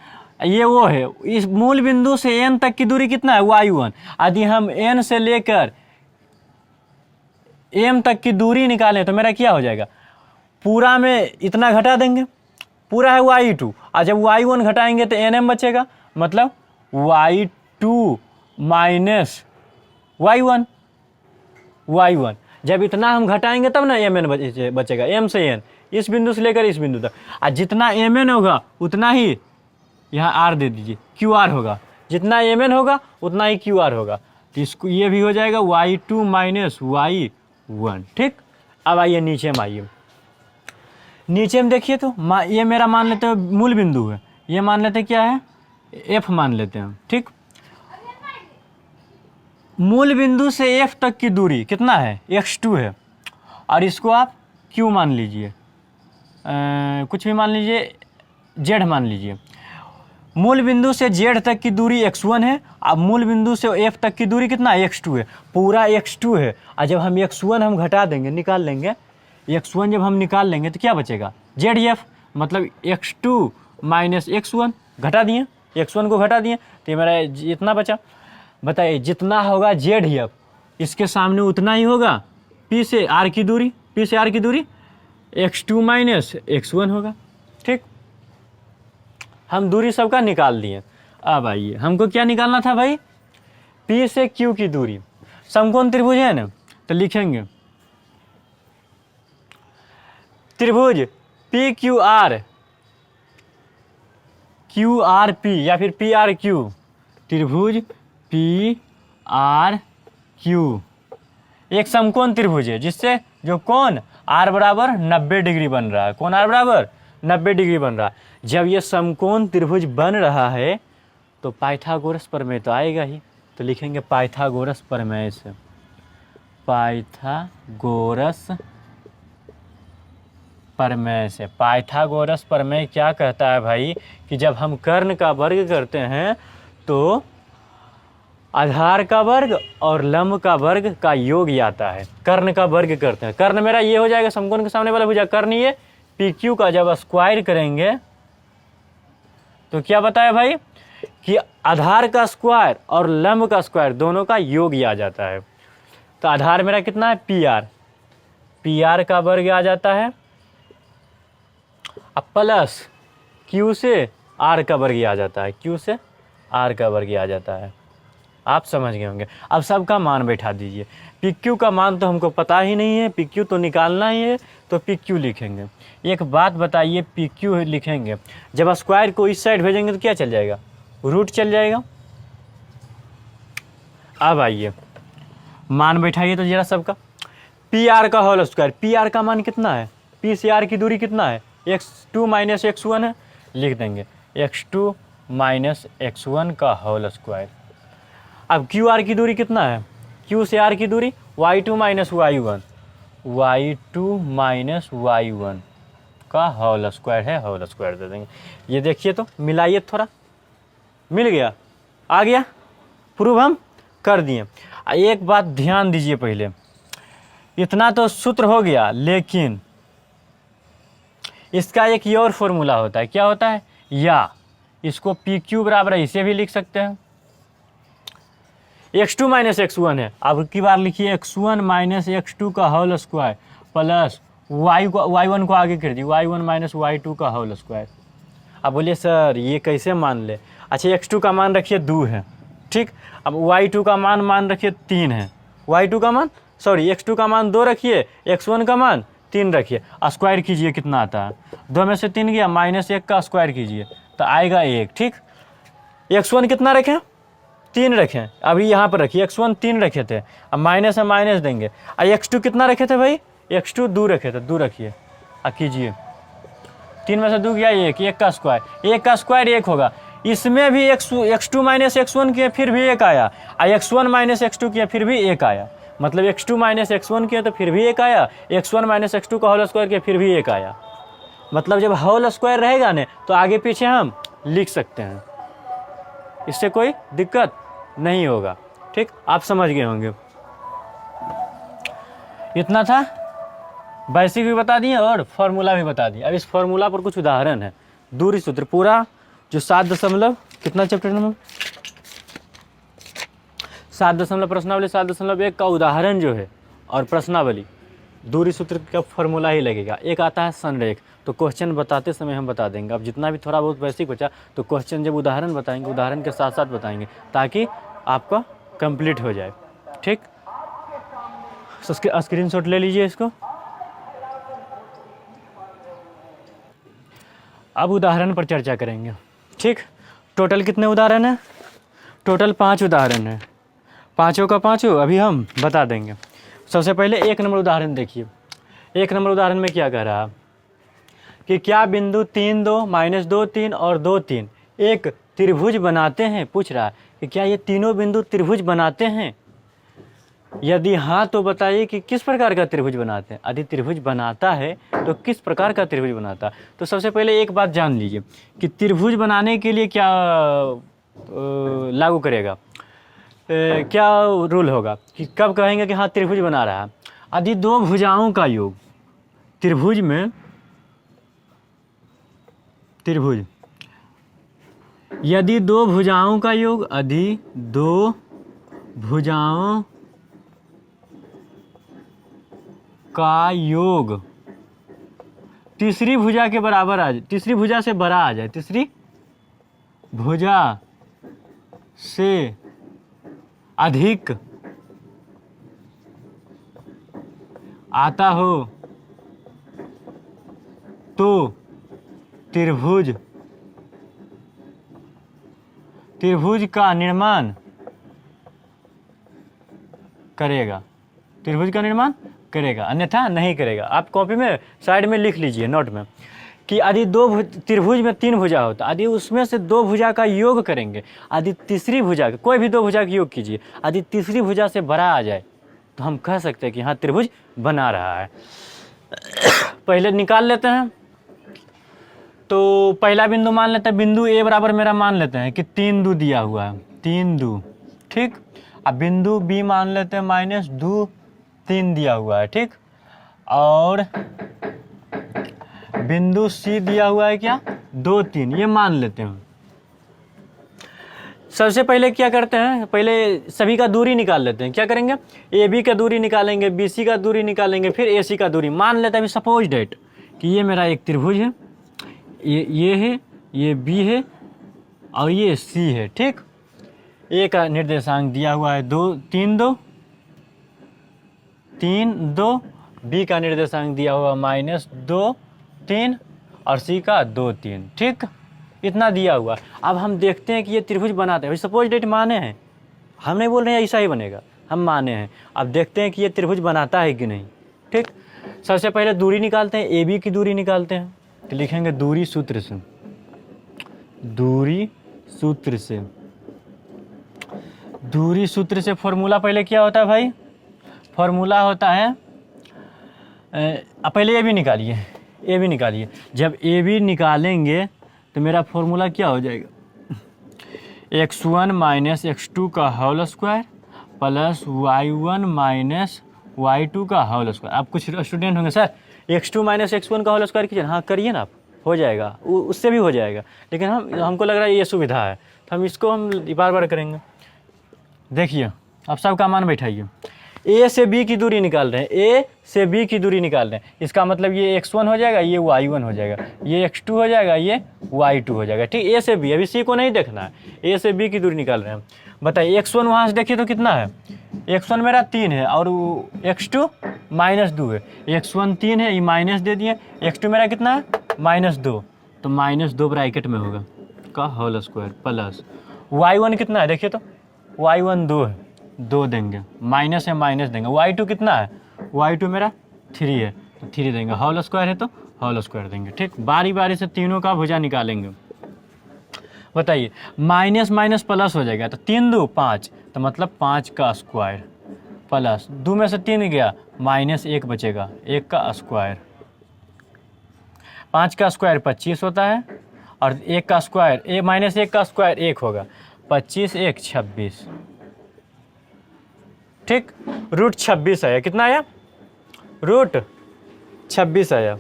ये वो है। इस मूल बिंदु से N तक की दूरी कितना है, y1। यदि हम N से लेकर M तक की दूरी निकालें तो मेरा क्या हो जाएगा, पूरा में इतना घटा देंगे, पूरा है y2, और जब y1 घटाएंगे तो NM बचेगा, मतलब y2 माइनस y1। जब इतना हम घटाएंगे तब ना mn बचेगा, m से n, इस बिंदु से लेकर इस बिंदु तक। और जितना mn होगा उतना ही यहाँ r दे दीजिए, qr होगा। जितना mn होगा उतना ही qr होगा। तो इसको ये भी हो जाएगा y2 माइनस y1, ठीक। अब आइए नीचे में, आइए नीचे में देखिए तो ये मेरा मान लेते हैं मूल बिंदु है, ये मान लेते हैं क्या है, f मान लेते हैं, ठीक। मूल बिंदु से f तक की दूरी कितना है, x2 है, और इसको आप q मान लीजिए, कुछ भी मान लीजिए, z मान लीजिए। मूल बिंदु से z तक की दूरी x1 है, अब मूल बिंदु से f तक की दूरी कितना है, x2 है, पूरा x2 है। और जब हम x1 हम घटा देंगे, निकाल लेंगे, x1 जब हम निकाल लेंगे तो क्या बचेगा, zf, मतलब x2 माइनस x1, घटा दिए, x1 को घटा दिए तो ये मेरा इतना बचा। बताइए जितना होगा zf, इसके सामने उतना ही होगा p से r की दूरी, p से r की दूरी x2 माइनस x1 होगा, ठीक। हम दूरी सबका निकाल दिए। अब आइए हमको क्या निकालना था भाई, p से q की दूरी। समकोण त्रिभुज है ना, तो लिखेंगे त्रिभुज PQR, QRP या फिर PRQ, त्रिभुज PRQ एक समकोण त्रिभुज है जिससे जो कोण R बराबर 90 डिग्री बन रहा है, कोण R बराबर 90 डिग्री बन रहा है। जब ये समकोण त्रिभुज बन रहा है तो पाइथागोरस प्रमेय तो आएगा ही, तो लिखेंगे पाइथागोरस प्रमेय से, पाइथागोरस प्रमेय से। पाइथागोरस प्रमेय क्या कहता है भाई, कि जब हम कर्ण का वर्ग करते हैं तो आधार का वर्ग और लंब का वर्ग का योग ही आता है। कर्ण का वर्ग करते हैं, कर्ण मेरा ये हो जाएगा समकोण के सामने वाला भुजा, कर्ण ये PQ का जब स्क्वायर करेंगे तो क्या बताया भाई कि आधार का स्क्वायर और लंब का स्क्वायर दोनों का योग ही आ जाता है। तो आधार मेरा कितना है PR, PR का वर्ग आ जाता है, अब प्लस Q से R का वर्ग आ जाता है, Q से R का वर्ग आ जाता है, आप समझ गए होंगे। अब सबका मान बैठा दीजिए। पी क्यू का मान तो हमको पता ही नहीं है, पी क्यू तो निकालना ही है, तो पी क्यू लिखेंगे। एक बात बताइए, पी क्यू लिखेंगे, जब स्क्वायर को इस साइड भेजेंगे तो क्या चल जाएगा, रूट चल जाएगा। अब आइए मान बैठाइए तो जरा सबका। पी आर का होल स्क्वायर, पी आर का मान कितना है, पी से आर की दूरी कितना है, x2 माइनस x1 है, लिख देंगे x2 माइनस x1 का होल स्क्वायर। अब क्यू आर की दूरी कितना है, क्यू से आर की दूरी y2 minus y1, y2 minus y1 का होल स्क्वायर है, होल स्क्वायर दे देंगे। ये देखिए तो मिलाइए थोड़ा, मिल गया, आ गया, प्रूव हम कर दिए। एक बात ध्यान दीजिए, पहले इतना तो सूत्र हो गया, लेकिन इसका एक और फॉर्मूला होता है। क्या होता है, या इसको पी क्यू बराबर इसे भी लिख सकते हैं, x2 माइनस x1 है, अब की बार लिखिए x1 माइनस x2 का होल स्क्वायर प्लस y1 को आगे कर दी y1 माइनस y2 का होल स्क्वायर। अब बोलिए सर ये कैसे मान ले। अच्छा, x2 का मान रखिए 2 है, ठीक। अब y2 का मान रखिए 3 है, y2 का मान x2 का मान 2 रखिए, x1 का मान 3 रखिए। स्क्वायर कीजिए कितना आता है, 2 में से 3 गया, -1 का स्क्वायर कीजिए तो आएगा 1, ठीक। x1 कितना रखें, 3 रखें, अभी यहाँ पर रखिए x1 3 रखे थे, अब माइनस है माइनस देंगे। x2 कितना रखे थे भाई, x2 2 रखे थे, 2 रखिए, कीजिए, 3 में से 2 गया 1, 1 का स्क्वायर, 1 का स्क्वायर 1 होगा। इसमें भी x2 माइनस x1 किया फिर भी 1 आया, x1 माइनस x2 किया फिर भी 1 आया, मतलब x2 माइनस x1 किया तो फिर भी 1 आया, x1 माइनस x2 का होल स्क्वायर किया फिर भी 1 आया। मतलब जब होल स्क्वायर रहेगा ना तो आगे पीछे हम लिख सकते हैं, इससे कोई दिक्कत नहीं होगा, ठीक। आप समझ गए होंगे। इतना था, बेसिक भी बता दिए और फॉर्मूला भी बता दिए। अब इस फॉर्मूला पर कुछ उदाहरण है, दूरी सूत्र पूरा जो 7 कितना चैप्टर नंबर 7 प्रश्नावली 7.1 का उदाहरण जो है और प्रश्नावली दूरी सूत्र का फॉर्मूला ही लगेगा। एक आता है संरेख, तो क्वेश्चन बताते समय हम बता देंगे। अब जितना भी थोड़ा बहुत बेसिक बचा तो क्वेश्चन जब उदाहरण बताएंगे, उदाहरण के साथ साथ बताएंगे ताकि आपका कंप्लीट हो जाए, ठीक। स्क्रीनशॉट ले लीजिए इसको। अब उदाहरण पर चर्चा करेंगे, ठीक। टोटल कितने उदाहरण हैं, टोटल 5 उदाहरण हैं, पाँचों का पाँचों अभी हम बता देंगे। सबसे पहले 1 नंबर उदाहरण देखिए। 1 नंबर उदाहरण में क्या कह रहा है कि क्या बिंदु 3 2 -2 3 और 2 3 एक त्रिभुज बनाते हैं। पूछ रहा है कि क्या ये तीनों बिंदु त्रिभुज बनाते हैं, यदि हाँ तो बताइए कि किस प्रकार का त्रिभुज बनाते हैं। यदि त्रिभुज बनाता है तो किस प्रकार का त्रिभुज बनाता है। तो सबसे पहले एक बात जान लीजिए कि त्रिभुज बनाने के लिए क्या लागू करेगा, क्या रूल होगा कि कब कहेंगे कि हाँ त्रिभुज बना रहा है। यदि 2 भुजाओं का योग, त्रिभुज में त्रिभुज यदि 2 भुजाओं का योग, यदि 2 भुजाओं का योग तीसरी भुजा के बराबर आ जाए, तीसरी भुजा से बड़ा आ जाए, तीसरी भुजा से अधिक आता हो तो त्रिभुज का निर्माण करेगा, त्रिभुज का निर्माण करेगा, अन्यथा नहीं करेगा। आप कॉपी में साइड में लिख लीजिए नोट में कि यदि 2 त्रिभुज में 3 भुजा होता, यदि उसमें से 2 भुजा का योग करेंगे, यदि तीसरी भुजा कोई भी 2 भुजा का योग कीजिए, यदि तीसरी भुजा से बड़ा आ जाए तो हम कह सकते हैं कि हाँ त्रिभुज बना रहा है। पहले निकाल लेते हैं, तो पहला बिंदु मान लेते हैं, बिंदु ए बराबर मेरा मान लेते हैं कि 3 2 दिया हुआ है, 3 2, ठीक। अब बिंदु बी मान लेते हैं -2 3 दिया हुआ है, ठीक। और बिंदु सी दिया हुआ है क्या 2 3, ये मान लेते हैं। सबसे पहले क्या करते हैं, पहले सभी का दूरी निकाल लेते हैं। क्या करेंगे, ए बी का दूरी निकालेंगे, बी सी का दूरी निकालेंगे, फिर ए सी का दूरी मान लेते हैं। सपोज डेट कि ये मेरा एक त्रिभुज है, ये है, ये बी है और ये सी है, ठीक। ए का निर्देशांक दिया हुआ है 2 3 2 3 2, बी का निर्देशांक दिया हुआ -2 3 और सी का 2 3। ठीक, इतना दिया हुआ। अब हम देखते हैं कि ये त्रिभुज बनाते हैं। सपोज डेट माने हैं, हम नहीं बोल रहे हैं ऐसा ही बनेगा, हम माने हैं। अब देखते हैं कि ये त्रिभुज बनाता है कि नहीं। ठीक, सबसे पहले दूरी निकालते हैं, ए बी की दूरी निकालते हैं। तो लिखेंगे दूरी सूत्र से, दूरी सूत्र से, दूरी सूत्र से फॉर्मूला पहले क्या होता है भाई? फॉर्मूला होता है पहले ए बी निकालिए, ए बी निकालिए। जब ए बी निकालेंगे तो मेरा फॉर्मूला क्या हो जाएगा? x1 माइनस x2 का whole square plus y1 minus y2 का होल स्क्वायर। आप कुछ स्टूडेंट होंगे सर x2 माइनस x1 का होल स्क्वायर कीजिए। हाँ करिए ना, आप हो जाएगा, उससे भी हो जाएगा, लेकिन हमको लग रहा है ये सुविधा है तो हम इसको बार बार करेंगे। देखिए अब सबका मान बैठाइए। ए से बी की दूरी निकाल रहे हैं, ए से बी की दूरी निकाल रहे हैं। इसका मतलब ये x1 हो जाएगा, ये y1 हो जाएगा, ये x2 हो जाएगा, ये y2 हो जाएगा। ठीक, ए से बी, अभी सी को नहीं देखना है, ए से बी की दूरी निकाल रहे हैं। बताइए x1 वहाँ से देखिए तो कितना है? x1 मेरा 3 है और x2 -2 है। x1 3 है, ये माइनस दे दिए। x2 मेरा कितना है? -2, तो -2 ब्रैकेट में होगा का होल स्क्वायर प्लस y1 कितना है देखिए तो? y1 2 है, 2 देंगे, माइनस है माइनस देंगे। y2 कितना है? y2 मेरा 3 है, तो 3 देंगे। होल स्क्वायर है तो होल स्क्वायर देंगे। ठीक, बारी बारी से तीनों का भुजा निकालेंगे। बताइए माइनस माइनस प्लस हो जाएगा, तो 3 2 5, तो मतलब 5 का स्क्वायर प्लस 2 में से 3 गया, -1 बचेगा, 1 का स्क्वायर। 5 का स्क्वायर 25 होता है और 1 का स्क्वायर -1 का स्क्वायर 1 होगा। 25 1 26। ठीक, रूट 26 आया। कितना आया? रूट 26 आया।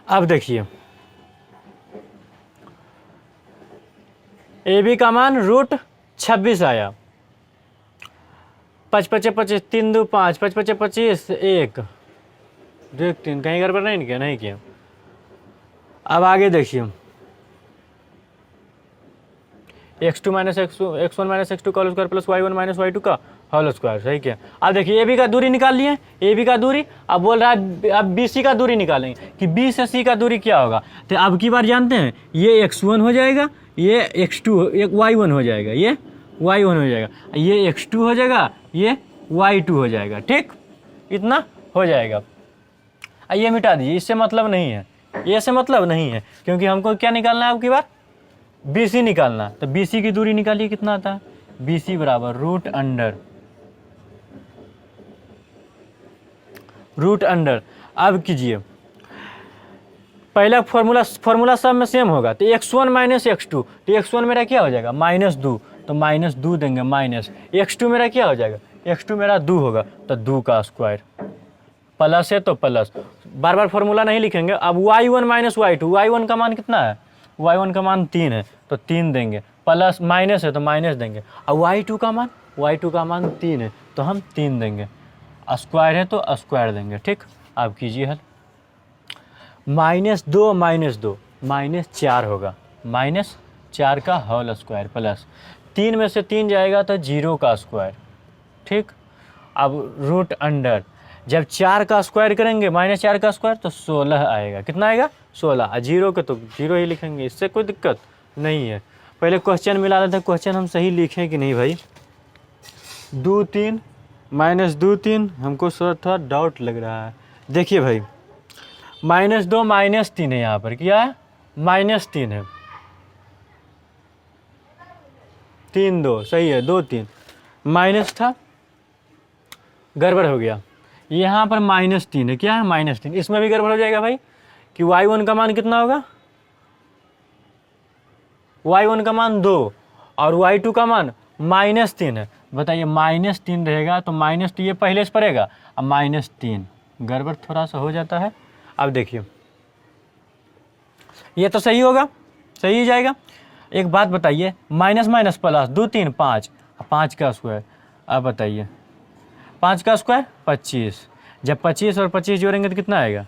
अब देखिए ए बी का मान रूट 26 आया। 5 5 25, 3 2 5, 5 5 25, 1 2 3। कहीं गड़बड़ नहीं किया? नहीं किया। अब आगे देखिए x2 minus x1 minus x2 का whole square plus y1 minus y2 का होल स्क्वायर। सही क्या? अब देखिए ए बी का दूरी निकाल लिए, ए बी का दूरी। अब बोल रहा है अब बी सी का दूरी निकालेंगे कि बी से सी का दूरी क्या होगा। तो अब की बार जानते हैं ये x1 हो जाएगा, ये x2 एक y1 हो जाएगा, ये y1 हो जाएगा, ये x2 हो जाएगा, ये y2 हो जाएगा। ठीक, इतना हो जाएगा। ये मिटा दीजिए, इससे मतलब नहीं है, ये से मतलब नहीं है, क्योंकि हमको क्या निकालना है अब की बार? BC निकालना। तो BC की दूरी निकालिए, कितना आता है? BC बराबर रूट अंडर। अब कीजिए पहला फॉर्मूला सब में सेम होगा, तो x1 माइनस x2, तो x1 मेरा क्या हो जाएगा? -2, तो -2 देंगे माइनस। x2 मेरा क्या हो जाएगा? x2 मेरा 2 होगा, तो 2 का स्क्वायर प्लस है तो प्लस। बार बार फॉर्मूला नहीं लिखेंगे। अब y1 माइनस y2, y1 का मान कितना है? y1 का मान 3 है, तो 3 देंगे, प्लस माइनस है तो माइनस देंगे। अब y2 का मान 3 है, तो हम 3 देंगे। स्क्वायर है तो स्क्वायर देंगे। ठीक, अब कीजिए हल। -2 -4 होगा, -4 का होल स्क्वायर प्लस 3 में से 3 जाएगा तो 0 का स्क्वायर। ठीक, अब रूट अंडर, जब 4 का स्क्वायर करेंगे -4 का स्क्वायर तो 16 आएगा। कितना आएगा? 16। 0 के तो 0 ही लिखेंगे, इससे कोई दिक्कत नहीं है। पहले क्वेश्चन मिला लेते हैं, क्वेश्चन हम सही लिखें कि नहीं भाई। 2 3 -2 3, हमको थोड़ा डाउट लग रहा है। देखिए भाई -2 -3 है, यहाँ पर क्या है? -3 है। 3 2 सही है, 2 3 माइनस था, गड़बड़ हो गया। यहाँ पर -3 है, क्या है? -3। इसमें भी गड़बड़ हो जाएगा भाई कि y1 का मान कितना होगा? y1 का मान 2 और y2 का मान -3 है। बताइए -3 रहेगा तो माइनस, तो ये पहले से पड़ेगा, अब -3, गड़बड़ थोड़ा सा हो जाता है। अब देखिए ये तो सही होगा, सही जाएगा। एक बात बताइए, माइनस माइनस प्लस, 2 3 5, 5 का स्क्वायर। अब बताइए 5 का स्क्वायर 25, जब 25 और 25 जोड़ेंगे तो कितना आएगा?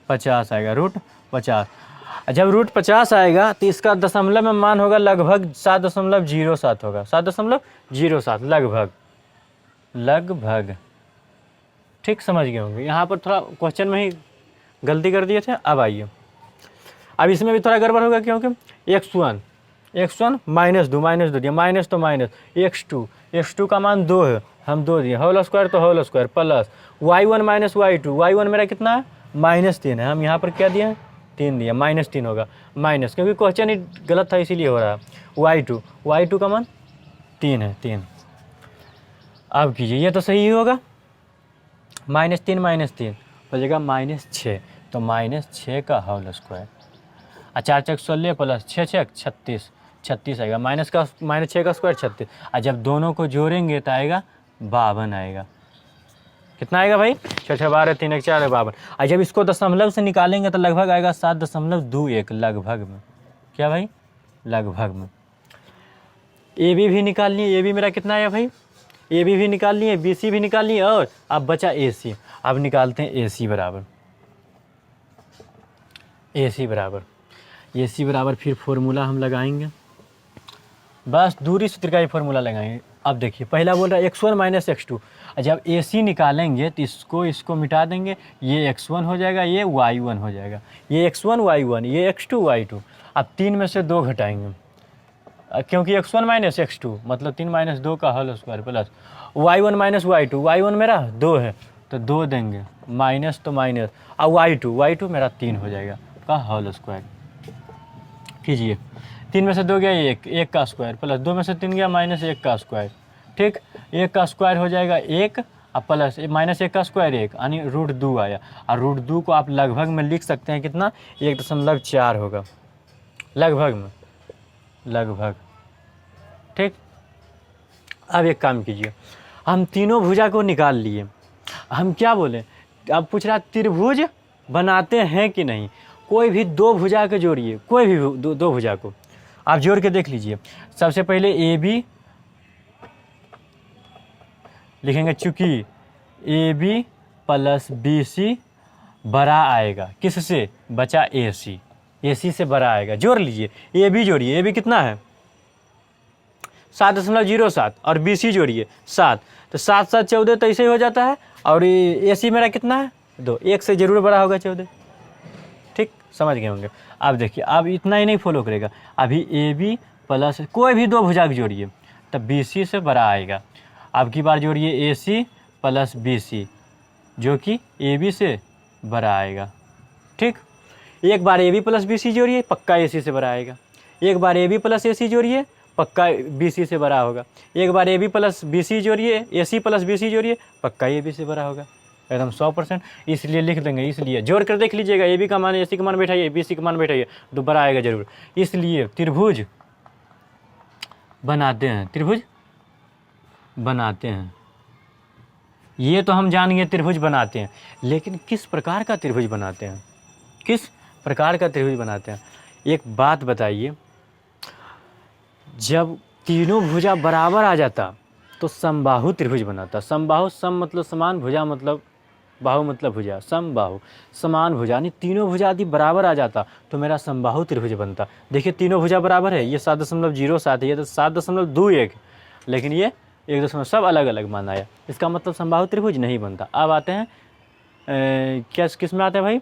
50 आएगा, रूट 50। जब रूट 50 आएगा तो इसका दशमलव में मान होगा लगभग 7.07 होगा, 7.07 लगभग लगभग। ठीक समझ गए होंगे। यहाँ पर थोड़ा क्वेश्चन में ही गलती कर दिए थे। अब आइए, अब इसमें भी थोड़ा गड़बड़ होगा क्योंकि x1 -2 दिया, माइनस तो माइनस, x2 का मान 2 है, हम 2 दिए, होल स्क्वायर तो whole square, plus y1 - y2, y1 मेरा कितना है -3 है, हम यहाँ पर क्या दिए 3 दिया, -3 होगा, माइनस क्योंकि क्वेश्चन ही गलत था इसीलिए हो रहा है। y2 का मान 3 है, 3। अब कीजिए, ये तो सही ही होगा, -3 हो जाएगा -6, तो -6 का होल स्क्वायर, 4 × 16 प्लस 6 × 36 आएगा, -6 का स्क्वायर 36, और जब दोनों को जोड़ेंगे तो आएगा 52 आएगा। कितना आएगा भाई, 6 × 12 3 × 4 52। और जब इसको दशमलव से निकालेंगे तो लगभग आएगा 7.21 लगभग में। क्या भाई, लगभग में। ए बी भी निकाल लिए, ए बी मेरा कितना आया भाई, ए बी भी निकाल लिए, बी सी भी निकाल लिए, और अब बचा ए सी। अब निकालते हैं ए सी बराबर, फिर फॉर्मूला हम लगाएंगे, बस दूरी सूत्र का ही फॉर्मूला लगाएंगे। अब देखिए, पहला बोल रहा है x1 - x2, जब ए सी निकालेंगे तो इसको मिटा देंगे, ये x1 हो जाएगा, ये y1 हो जाएगा, ये x1 y1, ये x2 y2। अब 3 में से 2 घटाएंगे, क्योंकि x1 - x2 मतलब 3 - 2 का whole square, plus y1 - y2, y1 मेरा 2 है तो 2 देंगे, माइनस तो माइनस, और y2 मेरा 3 हो जाएगा का होल स्क्वायर। कीजिए, 3 में से 2 गया 1 का स्क्वायर, प्लस 2 में से 3 गया -1 का स्क्वायर। ठीक, 1 का स्क्वायर हो जाएगा 1, और प्लस -1 का स्क्वायर 1, यानी √2 आया। और √2 को आप लगभग में लिख सकते हैं कितना, 1.4 होगा, लगभग में, लगभग। ठीक, अब एक काम कीजिए, हम तीनों भुजा को निकाल लिए, हम क्या बोले, अब पूछ रहा त्रिभुज बनाते हैं कि नहीं। कोई भी 2 भुजा के जोड़िए, कोई भी दो भुजा को आप जोड़ के देख लीजिए। सबसे पहले ए बी लिखेंगे, चूँकि A B plus B C बड़ा आएगा किससे, बचा ए सी से बड़ा आएगा। जोड़ लीजिए, ए बी जोड़िए, ए बी कितना है 7.07, और बी सी जोड़िए 7, तो 7 7 14 तो ऐसे ही हो जाता है। और ए सी मेरा कितना है 2, 1 से जरूर बड़ा होगा 14। ठीक, समझ गए होंगे। अब देखिए, अब इतना ही नहीं फॉलो करेगा, अभी ए बी प्लस कोई भी 2 भुजा जोड़िए तब बी सी से बड़ा आएगा। अब की बार जोड़िए A C plus B C, जो कि ए बी से बड़ा आएगा। ठीक, एक बार A B plus B C जोड़िए, पक्का ए सी से बड़ा आएगा। एक बार ए बी प्लस ए सी जोड़िए, पक्का बी सी से बड़ा होगा। एक बार A B plus B C जोड़िए, A C plus B C जोड़िए, पक्का ए बी से बड़ा होगा, एकदम 100%। इसलिए लिख देंगे, इसलिए जोड़ कर देख लीजिएगा, ए बी का मान ए सी का मान बैठाइए, बी सी का मान बैठाइए, तो बड़ा आएगा जरूर। इसलिए त्रिभुज बनाते हैं, त्रिभुज बनाते हैं, ये तो हम जान गए त्रिभुज बनाते हैं, लेकिन किस प्रकार का त्रिभुज बनाते हैं, किस प्रकार का त्रिभुज बनाते हैं। एक बात बताइए, जब तीनों भुजा बराबर आ जाता तो समबाहु त्रिभुज बनाता। समबाहु, सम मतलब समान, भुजा मतलब बाहु मतलब भुजा, समबाहु समान भुजा, यानी तीनों भुजा यदि बराबर आ जाता तो मेरा समबाहु त्रिभुज बनता। देखिए, तीनों भुजा बराबर है, ये 7.07 है, ये तो 7.21, लेकिन ये 1 सब अलग अलग मान आया, इसका मतलब समबाहु त्रिभुज नहीं बनता। अब आते हैं किस में आते हैं भाई,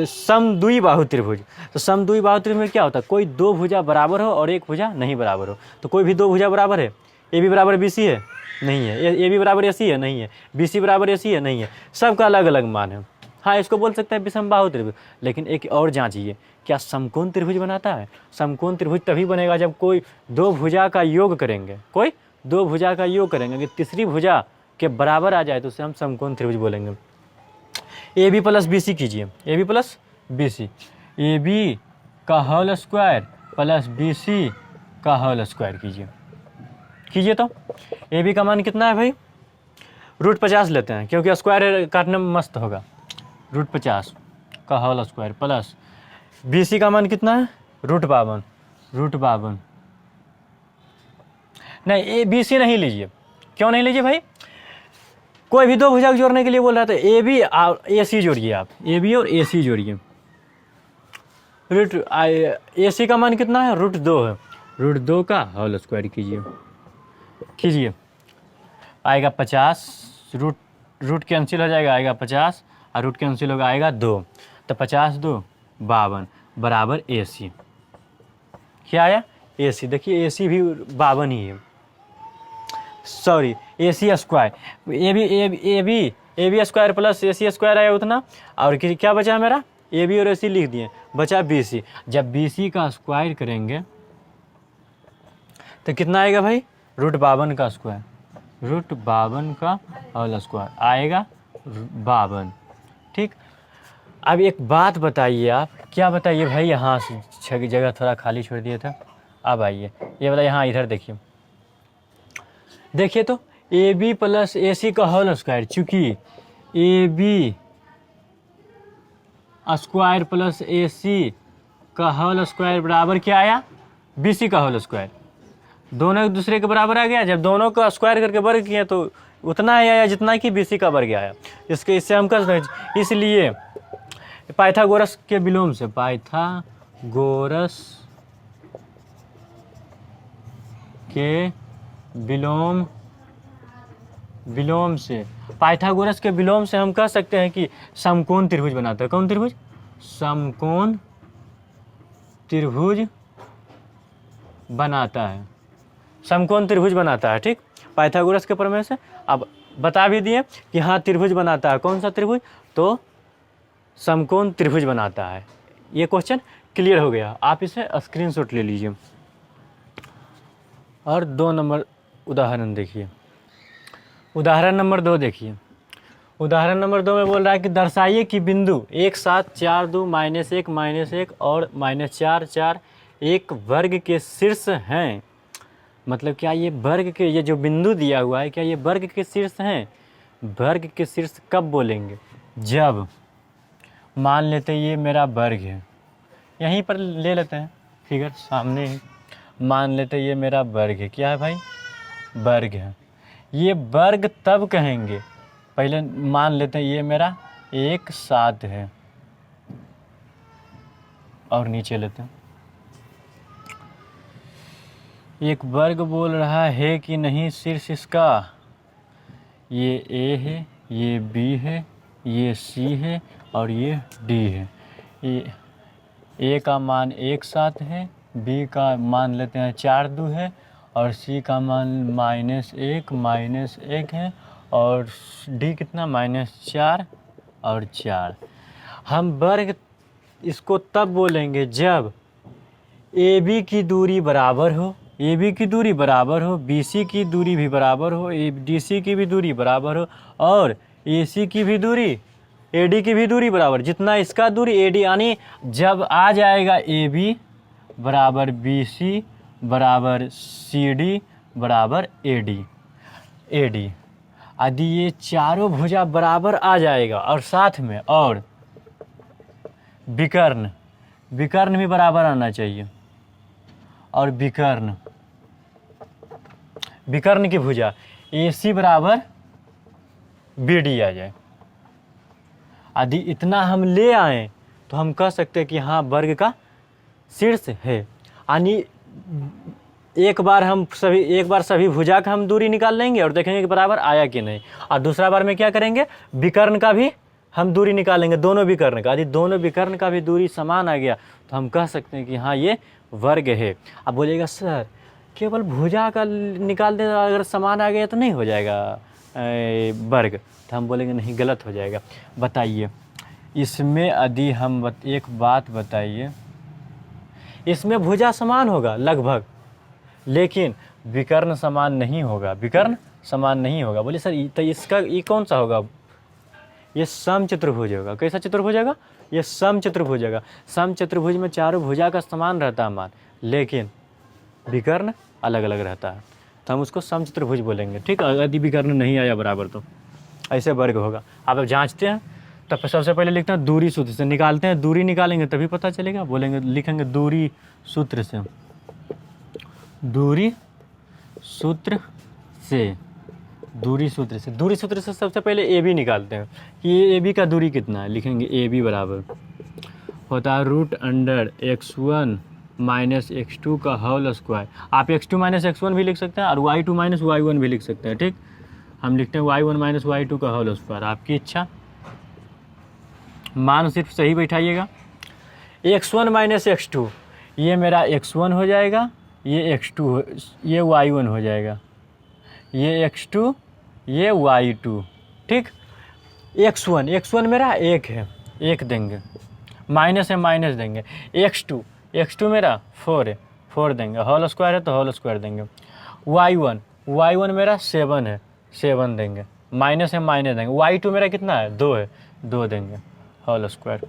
समद्विबाहु त्रिभुज। तो समद्विबाहु त्रिभुज में क्या होता है, कोई 2 भुजा बराबर हो और 1 भुजा नहीं बराबर हो। तो कोई भी 2 भुजा बराबर है, ए बी बराबर बी सी है, नहीं है, ए बी बराबर ए सी है, नहीं है, बी सी बराबर ए सी है, नहीं है, सबका अलग अलग मान है। हाँ, इसको बोल सकते हैं विषमबाहु त्रिभुज। लेकिन एक और जांचिए, क्या समकोण त्रिभुज बनाता है। समकोण त्रिभुज तभी बनेगा जब कोई 2 भुजा का योग करेंगे, कोई 2 भुजा का योग करेंगे, अगर तीसरी भुजा के बराबर आ जाए तो उसे हम समकोण त्रिभुज बोलेंगे। A B plus B C कीजिए, A B plus B C, A B का whole square plus B C का होल स्क्वायर कीजिए तो ए बी का मान कितना है भाई, √50 लेते हैं क्योंकि स्क्वायर काटने में मस्त होगा। √50 का whole square plus B C का मान कितना है, √52। नहीं, ए बी सी नहीं लीजिए, क्यों नहीं लीजिए भाई, कोई भी 2 भुजा जोड़ने के लिए बोल रहा था। ए बी और ए सी जोड़िए, आप ए बी और ए सी जोड़िए, रूट ए सी का मान कितना है, √2 है, √2 का होल स्क्वायर कीजिए आएगा 50, रूट कैंसिल हो जाएगा, आएगा 50 और रूट कैंसिल होगा, आएगा 2, तो 50 2 52 बराबर ए सी। क्या आया, ए सी। देखिए ए सी भी 52 ही है, sorry A C square, A B square plus A C square आया उतना, और क्या बचा मेरा, ए बी और ए सी लिख दिए, बचा बी सी। जब बी सी का स्क्वायर करेंगे तो कितना आएगा भाई, √52 का स्क्वायर, √52 का होल स्क्वायर आएगा 52। ठीक, अब एक बात बताइए आप, क्या बताइए भाई, यहाँ से जगह थोड़ा खाली छोड़ दिया था, अब आइए ये वाला यहाँ इधर देखिए तो ए बी प्लस ए सी का होल स्क्वायर, चूँकि A B square plus A सी का होल स्क्वायर बराबर क्या आया, बी सी का होल स्क्वायर, दोनों एक दूसरे के बराबर आ गया। जब दोनों का स्क्वायर करके वर्ग किया तो उतना ही आया जितना कि बी सी का वर्ग आया। इससे हम कर सकते, इसलिए पाइथागोरस के विलोम से, पाइथागोरस के विलोम से, पाइथागोरस के विलोम से हम कह सकते हैं कि समकोण त्रिभुज बनाता है। कौन त्रिभुज, समकोण त्रिभुज बनाता है, समकोण त्रिभुज बनाता है। ठीक, पाइथागोरस के प्रमेय से अब बता भी दिए कि हाँ त्रिभुज बनाता है। कौन सा त्रिभुज, तो समकोण त्रिभुज बनाता है। ये क्वेश्चन क्लियर हो गया, आप इसे स्क्रीनशॉट ले लीजिए। और 2 नंबर उदाहरण देखिए, उदाहरण नंबर 2 देखिए। उदाहरण नंबर 2 में बोल रहा है कि दर्शाइए कि बिंदु 1 7 4 2 -1 -1 और -4 4 एक वर्ग के शीर्ष हैं। मतलब क्या ये वर्ग के, ये जो बिंदु दिया हुआ है क्या ये वर्ग के शीर्ष हैं। वर्ग के शीर्ष कब बोलेंगे, जब मान लेते ये मेरा वर्ग है, यहीं पर ले लेते हैं फिगर सामने ही, मान लेते ये मेरा वर्ग है। क्या है भाई, वर्ग है। ये वर्ग तब कहेंगे, पहले मान लेते हैं ये मेरा 1 7 है, और नीचे लेते हैं, एक वर्ग बोल रहा है कि नहीं शीर्ष इसका, ये ए है, ये बी है, ये सी है और ये डी है। ये ए का मान 1 7 है, बी का मान लेते हैं 4 2 है, और सी का मान -1 है, और डी कितना -4 और 4। हम वर्ग इसको तब बोलेंगे जब ए बी की दूरी बराबर हो, ए बी की दूरी बराबर हो, बी सी की दूरी भी बराबर हो, डी सी की भी दूरी बराबर हो, और ए सी की भी दूरी, ए डी की भी दूरी बराबर, जितना इसका दूरी ए डी, यानी जब आ जाएगा ए बी बराबर बी सी बराबर सी डी बराबर ए डी, यदि ये चारों भुजा बराबर आ जाएगा, और साथ में और विकर्ण भी बराबर आना चाहिए, और विकर्ण की भुजा ए सी बराबर बी डी आ जाए, यदि इतना हम ले आए तो हम कह सकते हैं कि हाँ वर्ग का शीर्ष है। यानी एक बार सभी भुजा का हम दूरी निकाल लेंगे और देखेंगे कि बराबर आया कि नहीं, और दूसरा बार में क्या करेंगे, विकर्ण का भी हम दूरी निकालेंगे, दोनों विकर्ण का। यदि दोनों विकर्ण का भी दूरी समान आ गया तो हम कह सकते हैं कि हाँ ये वर्ग है। अब बोलिएगा सर केवल भुजा का निकाल दे, अगर समान आ गया तो नहीं हो जाएगा वर्ग, तो हम बोलेंगे नहीं, गलत हो जाएगा। बताइए इसमें यदि हम एक बात बताइए, इसमें भुजा समान होगा लगभग, लेकिन विकर्ण समान नहीं होगा, बोले सर तो इसका ये कौन सा होगा, ये समचतुर्भुज होगा। कैसा चतुर्भुज होगा, ये समचतुर्भुज होगा। समचतुर्भुज में चारों भुजा का समान रहता है मान, लेकिन विकर्ण अलग अलग रहता है, तो हम उसको समचतुर्भुज बोलेंगे। ठीक, यदि विकर्ण नहीं आया बराबर तो ऐसे वर्ग होगा। आप जांचते हैं तब सबसे पहले लिखते हैं दूरी सूत्र से, निकालते हैं, दूरी निकालेंगे तभी पता चलेगा। बोलेंगे, लिखेंगे दूरी सूत्र से, दूरी सूत्र से सबसे पहले ए बी निकालते हैं कि ए बी का दूरी कितना है। लिखेंगे ए बी बराबर होता है root under x1 minus x2 का होल स्क्वायर। आप x2 माइनस x1 भी लिख सकते हैं और y2 माइनस y1 भी लिख सकते हैं। ठीक, हम लिखते हैं y1 माइनस y2 का होल स्क्वायर, आपकी इच्छा। मान सिर्फ सही बैठाइएगा। x1 माइनस x2 ये मेरा x1 हो जाएगा, ये x2 ये y1 हो जाएगा, ये x2 ये y2। ठीक, x1 मेरा 1 है, 1 देंगे, माइनस है माइनस देंगे। x2 मेरा 4 है, 4 देंगे, होल स्क्वायर है तो होल स्क्वायर देंगे। y1 मेरा 7 है, 7 देंगे, माइनस है माइनस देंगे। y2 मेरा कितना है, 2 है, 2 देंगे, होल स्क्वायर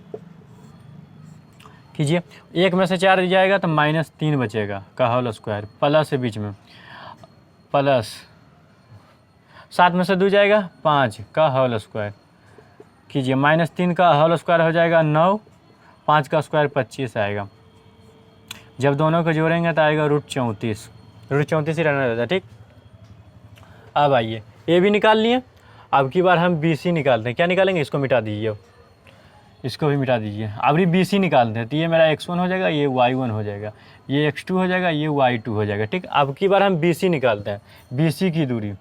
कीजिए। 1 में से 4 जाएगा तो -3 बचेगा का होल स्क्वायर, प्लस है बीच में, प्लस 7 में से 2 जाएगा 5 का होल स्क्वायर कीजिए। -3 का होल स्क्वायर हो जाएगा 9, 5 का स्क्वायर 25 आएगा। जब दोनों को जोड़ेंगे तो आएगा रूट 34 ही रहना रहता है। ठीक, अब आइए ए भी निकाल लिए, अब की बार हम बी सी निकालते हैं। क्या निकालेंगे, इसको मिटा दीजिए, इसको भी मिटा दीजिए। अब बी सी निकालते हैं तो ये मेरा x1 हो जाएगा, ये y1 हो जाएगा, ये x2 हो जाएगा, ये y2 हो जाएगा। ठीक, अब की बार हम बी सी निकालते हैं, बी सी की दूरी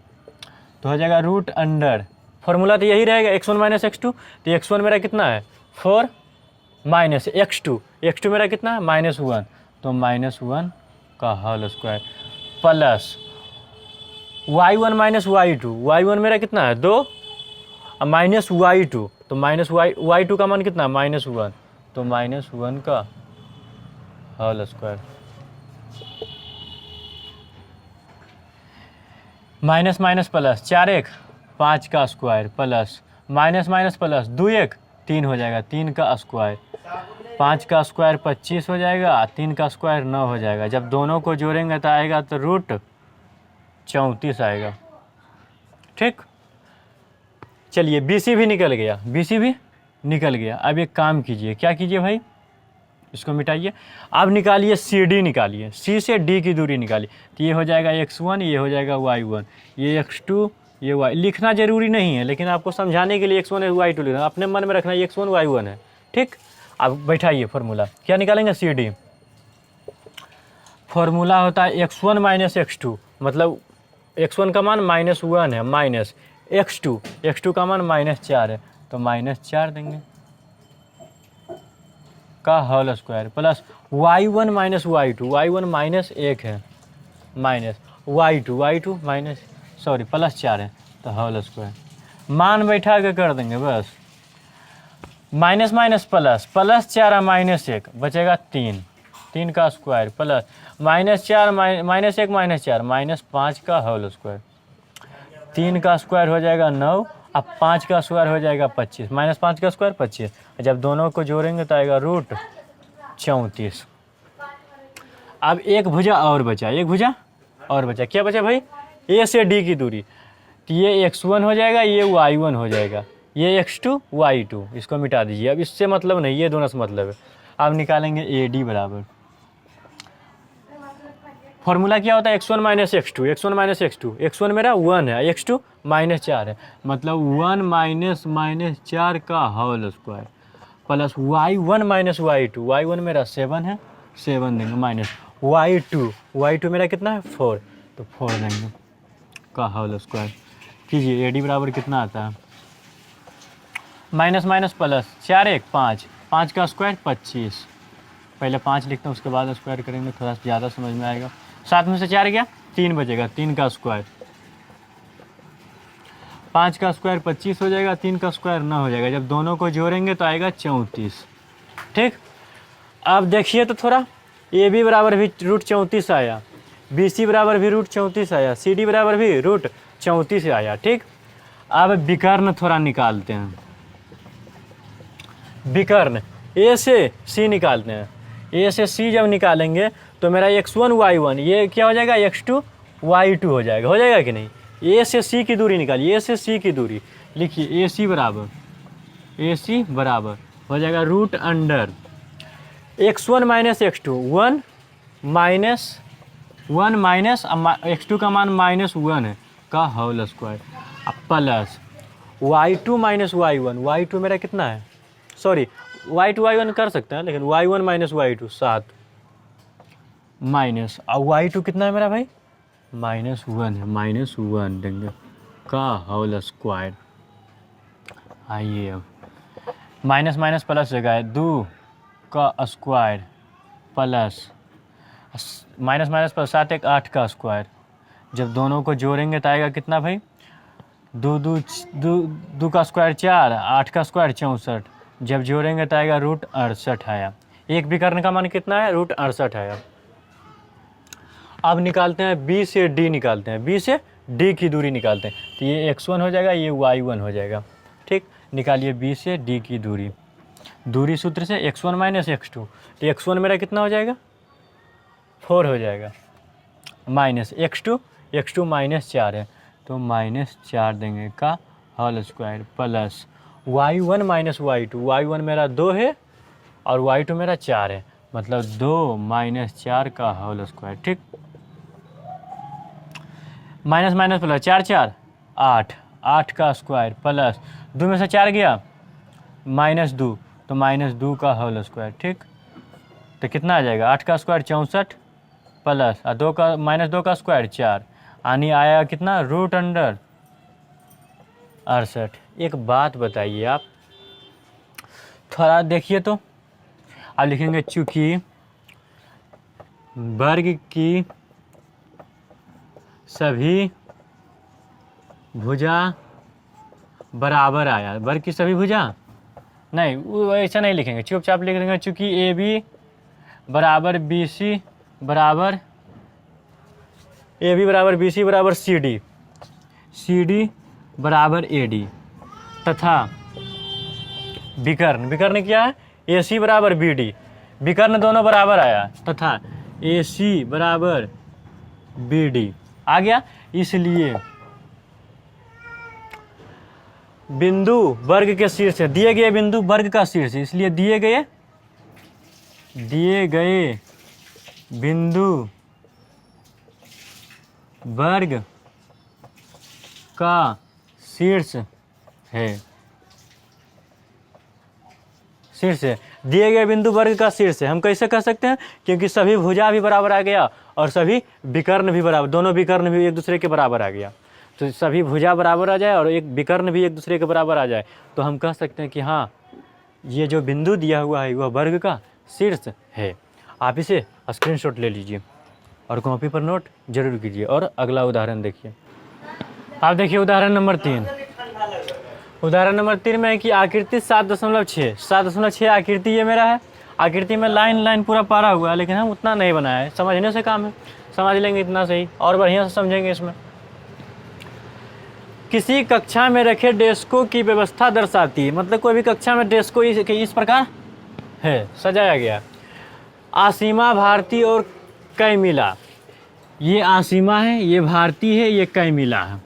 तो हो जाएगा रूट अंडर, फॉर्मूला तो यही रहेगा x1 माइनस x2। तो x1 मेरा कितना है 4 माइनस x2 मेरा कितना है -1, तो -1 का whole square plus y1 minus y1 मेरा कितना है 2 और माइनस y2, तो माइनस y2 का मान कितना है -1, तो -1 का whole square minus minus plus 4 1 5 का square plus minus minus plus 2 1 3 हो जाएगा, 3 का स्क्वायर, 5 का स्क्वायर 25 हो जाएगा, 3 का स्क्वायर 9 हो जाएगा। जब दोनों को जोड़ेंगे तो आएगा तो रूट 34 आएगा। ठीक, चलिए बी सी भी निकल गया, अब एक काम कीजिए, क्या कीजिए भाई, इसको मिटाइए। अब निकालिए सी डी, निकालिए सी से डी की दूरी निकालिए। तो ये हो जाएगा x1, ये हो जाएगा y1, ये x2, ये y। लिखना जरूरी नहीं है, लेकिन आपको समझाने के लिए x1 y2 लिखना, अपने मन में रखना x1 y1 है। ठीक, अब बैठाइए फॉर्मूला, क्या निकालेंगे सी डी। फॉर्मूला होता है x1 माइनस x2, मतलब x1 का मान -1 है, माइनस x2 का मान -4 है, तो -4 देंगे का whole square plus y1 minus y1 minus 1 है, माइनस y2 माइनस प्लस 4 है, तो होल स्क्वायर मान बैठा के कर देंगे बस। माइनस माइनस प्लस 4 और -1 बचेगा 3 का स्क्वायर प्लस -4 -1 -4 -5 का होल स्क्वायर, 3 का स्क्वायर हो जाएगा 9, अब 5 का स्क्वायर हो जाएगा 25, -5 का स्क्वायर 25। जब दोनों को जोड़ेंगे तो आएगा रूट 34। अब एक भुजा और बचा, क्या बचा भाई, ए से डी की दूरी। तो ये x1 हो जाएगा, ये y1 हो जाएगा, ये x2 y2, इसको मिटा दीजिए। अब इससे मतलब नहीं, ये दोनों से मतलब है। अब निकालेंगे ए डी बराबर, फॉर्मूला क्या होता है x1 माइनस x2, x1 मेरा 1 है, x2 -4 है, मतलब 1 माइनस 4 का whole square plus y1 minus y1 मेरा 7 है, 7 देंगे, माइनस y2 मेरा कितना है 4, तो 4 देंगे का होल स्क्वायर कीजिए। ए डी बराबर कितना आता है, माइनस माइनस प्लस 4 1 5 का स्क्वायर 25, पहले 5 लिखते हैं उसके बाद स्क्वायर करेंगे, थोड़ा सा ज़्यादा समझ में आएगा। 7 में से 4 गया 3 बचेगा, 3 का स्क्वायर, 5 का स्क्वायर 25 हो जाएगा, 3 का स्क्वायर 9 हो जाएगा। जब दोनों को जोड़ेंगे तो आएगा 34। ठीक, अब देखिए तो थोड़ा, ए बी बराबर भी रूट 34 आया, बी सी बराबर भी रूट 34 आया, सी डी बराबर भी रूट 34 आया। ठीक, अब विकर्ण थोड़ा निकालते हैं, विकर्ण ए से सी निकालते हैं। ए से सी जब निकालेंगे तो मेरा x1 y1 ये क्या हो जाएगा, x2 y2 हो जाएगा कि नहीं। ए से सी की दूरी निकालिए, ए से सी की दूरी लिखिए, ए सी बराबर हो जाएगा root under x1 minus x2, 1 minus x2 का मान -1 है का whole square plus y2 minus y1, y2 मेरा कितना है, y1 कर सकते हैं, लेकिन y1 माइनस y2 7 माइनस, और y2 कितना है मेरा भाई -1 है, -1 देंगे का होल स्क्वायर। आइए अब माइनस माइनस प्लस हो गया 2 का square plus minus minus plus 7 1 8 का स्क्वायर। जब दोनों को जोड़ेंगे तो आएगा कितना भाई 2 का स्क्वायर 4, 8 का स्क्वायर 64। जब जोड़ेंगे तो आएगा √68 आया। एक विकर्ण का मान कितना है √68 आया। अब निकालते हैं b से d निकालते हैं, b से d की दूरी निकालते हैं, तो ये x1 हो जाएगा, ये y1 हो जाएगा। ठीक, निकालिए b से d की दूरी, दूरी सूत्र से x1 माइनस x2, तो x1 मेरा कितना हो जाएगा 4 हो जाएगा, माइनस x2 माइनस 4 है तो -4 देंगे का whole square plus y1 minus y2, y1 मेरा 2 है और y2 मेरा 4 है, मतलब 2 माइनस 4 का होल स्क्वायर। ठीक, माइनस माइनस प्लस 4 4 8, 8 का स्क्वायर प्लस 2 में से 4 गया -2, तो -2 का होल स्क्वायर। ठीक, तो कितना आ जाएगा 8 का स्क्वायर 64 प्लस 2 का -2 का स्क्वायर 4, यानी आया कितना √68। एक बात बताइए आप, थोड़ा देखिए तो, आप लिखेंगे चूँकि वर्ग की सभी भुजा बराबर आया, वर्ग की सभी भुजा नहीं, वो ऐसा नहीं लिखेंगे, चुपचाप लिख देंगे चूँकि AB बराबर BC बराबर AB बराबर BC बराबर CD बराबर AD, तथा विकर्ण क्या है AC बराबर BD, विकर्ण दोनों बराबर आया, तथा AC बराबर BD आ गया। इसलिए बिंदु वर्ग के शीर्ष है, दिए गए बिंदु वर्ग का शीर्ष है, इसलिए दिए गए बिंदु वर्ग का शीर्ष है, दिए गए बिंदु वर्ग का शीर्ष है। हम कैसे कह सकते हैं, क्योंकि सभी भुजा भी बराबर आ गया और सभी विकर्ण भी बराबर, दोनों विकर्ण भी एक दूसरे के बराबर आ गया, तो सभी भुजा बराबर आ जाए और एक विकर्ण भी एक दूसरे के बराबर आ जाए, तो हम कह सकते हैं कि हाँ ये जो बिंदु दिया हुआ है वह वर्ग का शीर्ष है। आप इसे स्क्रीनशॉट ले लीजिए और कॉपी पर नोट जरूर कीजिए। और अगला उदाहरण देखिए, आप देखिए उदाहरण नंबर 3। उदाहरण नंबर 3 में है कि आकृति 7.6 आकृति ये मेरा है। आकृति में लाइन पूरा पारा हुआ है, लेकिन हम उतना नहीं बनाया है, समझने से काम है, समझ लेंगे इतना सही, और बढ़िया से समझेंगे। इसमें किसी कक्षा में रखे डेस्कों की व्यवस्था दर्शाती है, मतलब कोई भी कक्षा में डेस्को इस प्रकार है सजाया गया। आसीमा, भारती और कैमिला, ये आसीमा है, ये भारती है, ये कैमिला है।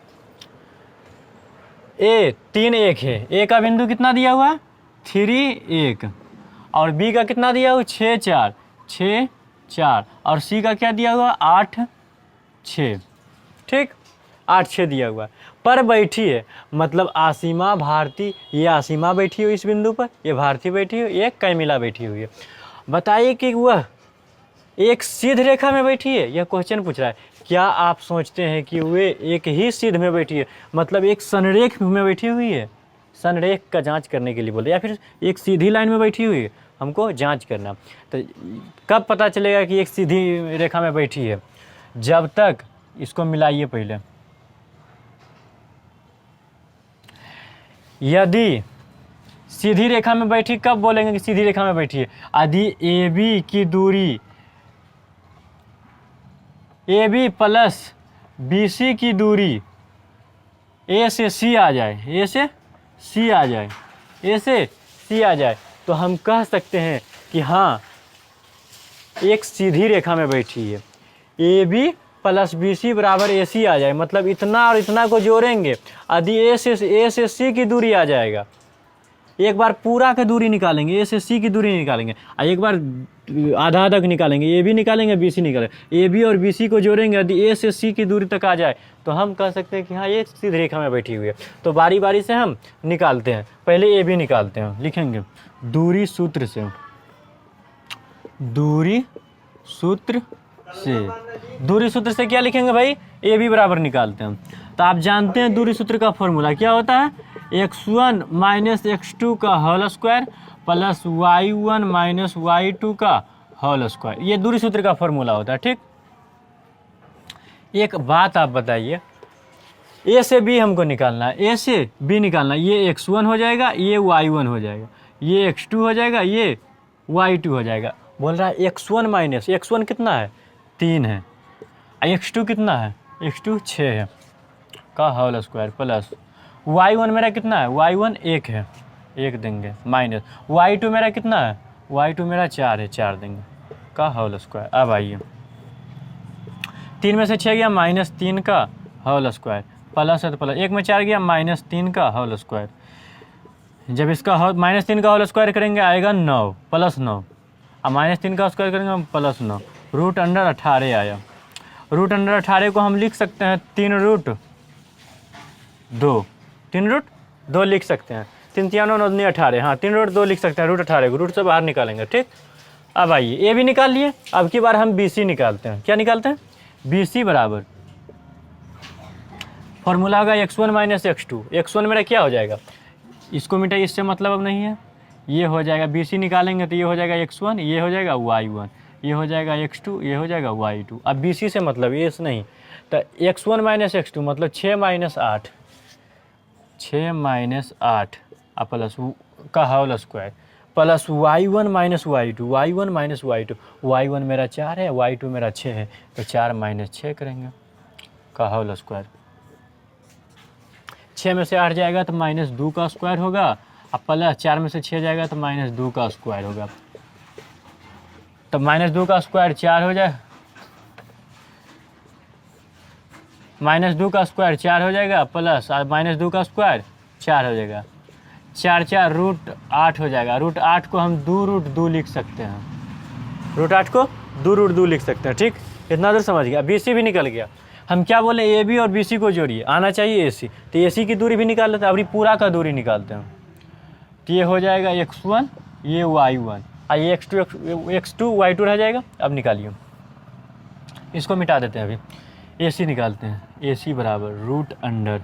ए 3 1 है, ए का बिंदु कितना दिया हुआ 3 1, और बी का कितना दिया हुआ 6 4, और सी का क्या दिया हुआ 8 6। ठीक, 8 6 दिया हुआ पर बैठी है, मतलब आसीमा भारती, ये आसीमा बैठी हुई इस बिंदु पर, ये भारती बैठी हुई, ये कैमिला बैठी हुई है। बताइए कि वह एक सीध रेखा में बैठी है, यह क्वेश्चन पूछ रहा है। क्या आप सोचते हैं कि वे एक ही सीध में बैठी है, मतलब एक संरेख में बैठी हुई है, संरेख का जांच करने के लिए बोले, या फिर एक सीधी लाइन में बैठी हुई है, हमको जांच करना। तो कब पता चलेगा कि एक सीधी रेखा में बैठी है, जब तक इसको मिलाइए पहले। यदि सीधी रेखा में बैठी, कब बोलेंगे कि सीधी रेखा में बैठी है, यदि AB की दूरी AB प्लस BC की दूरी A से C आ जाए, A से C आ जाए, A से C आ जाए, तो हम कह सकते हैं कि हाँ एक सीधी रेखा में बैठी है। AB प्लस BC बराबर AC आ जाए, मतलब इतना और इतना को जोड़ेंगे, यदि A से C की दूरी आ जाएगा, एक बार पूरा की दूरी निकालेंगे, ए से सी की दूरी निकालेंगे, और एक बार आधा आधा की निकालेंगे, ए भी निकालेंगे, बी सी निकालेंगे। ए बी और बी सी को जोड़ेंगे, यदि ए से सी की दूरी तक आ जाए तो हम कह सकते हैं कि हाँ ये सीधी रेखा में बैठी हुई है। तो बारी बारी से हम निकालते हैं। पहले ए बी निकालते हैं, लिखेंगे दूरी सूत्र से, दूरी सूत्र से क्या लिखेंगे भाई, ए बी बराबर निकालते हैं। तो आप जानते हैं दूरी सूत्र का फॉर्मूला क्या होता है, x1 माइनस x2 का whole square plus y1 minus y2 का होल स्क्वायर, ये दूरी सूत्र का फॉर्मूला होता है। ठीक, एक बात आप बताइए, ए से बी हमको निकालना है, ए से बी निकालना है, ये x1 हो जाएगा, ये y1 हो जाएगा, ये x2 हो जाएगा, ये y2 हो जाएगा। बोल रहा है x1 माइनस, x1 कितना है 3 है, x2 कितना है, x2 6 है का होल स्क्वायर प्लस y1 मेरा कितना है, y1 1 है, 1 देंगे, माइनस y2 मेरा कितना है, y2 मेरा 4 है, 4 देंगे का होल स्क्वायर। अब आइए 3 में से 6 गया, -3 का होल स्क्वायर प्लस है तो प्लस, 1 में 4 गया, -3 का होल स्क्वायर। जब इसका -3 का होल स्क्वायर करेंगे आएगा 9 प्लस 9, अब -3 का स्क्वायर करेंगे हम प्लस 9, रूट अंडर 18 आया। रूट अंडर 18 को हम लिख सकते हैं 3 रूट 2 लिख सकते हैं, 3 3 9 9 18, हाँ 3 रूट 2 लिख सकते हैं, रूट 18 को रूट से बाहर निकालेंगे। ठीक, अब आइए ए भी निकाल लिए, अब की बार हम बी सी निकालते हैं। क्या निकालते हैं, बी सी बराबर फॉर्मूला होगा x1 माइनस x2, x1 मेरा क्या हो जाएगा, इसको मिटाइए, इससे मतलब अब नहीं है, ये हो जाएगा बी सी निकालेंगे तो ये हो जाएगा x1, ये हो जाएगा y1, ये हो जाएगा x2, ये हो जाएगा y2। अब बी सी से मतलब ये नहीं, तो x1 माइनस x2 मतलब 6 माइनस 8 प्लस का whole square plus y1 minus y2, y1 मेरा 4 है, y2 मेरा 6 है, तो 4 माइनस 6 करेंगे का होल स्क्वायर। 6 में से 8 जाएगा तो -2 का स्क्वायर होगा, अब प्लस 4 में से 6 जाएगा तो -2 का स्क्वायर होगा, तो -2 का स्क्वायर 4 हो जाए, -2 का स्क्वायर 4 हो जाएगा प्लस -2 का स्क्वायर 4 हो जाएगा, 4 4 रूट 8 हो जाएगा। रूट 8 को हम 2 रूट 2 लिख सकते हैं, रूट 8 को 2 रूट 2 लिख सकते हैं। ठीक, इतना दूर समझ गया। बी सी भी निकल गया, हम क्या बोले, ए बी और बी सी को जोड़िए, आना चाहिए ए सी, तो ए सी की दूरी भी निकाल लेते हैं, अभी पूरा का दूरी निकालते हैं, तो ये हो जाएगा x1, ये y1, और ये x2 y2 रह जाएगा। अब निकालिए, इसको मिटा देते हैं, अभी ए सी निकालते हैं, ए सी बराबर रूट अंडर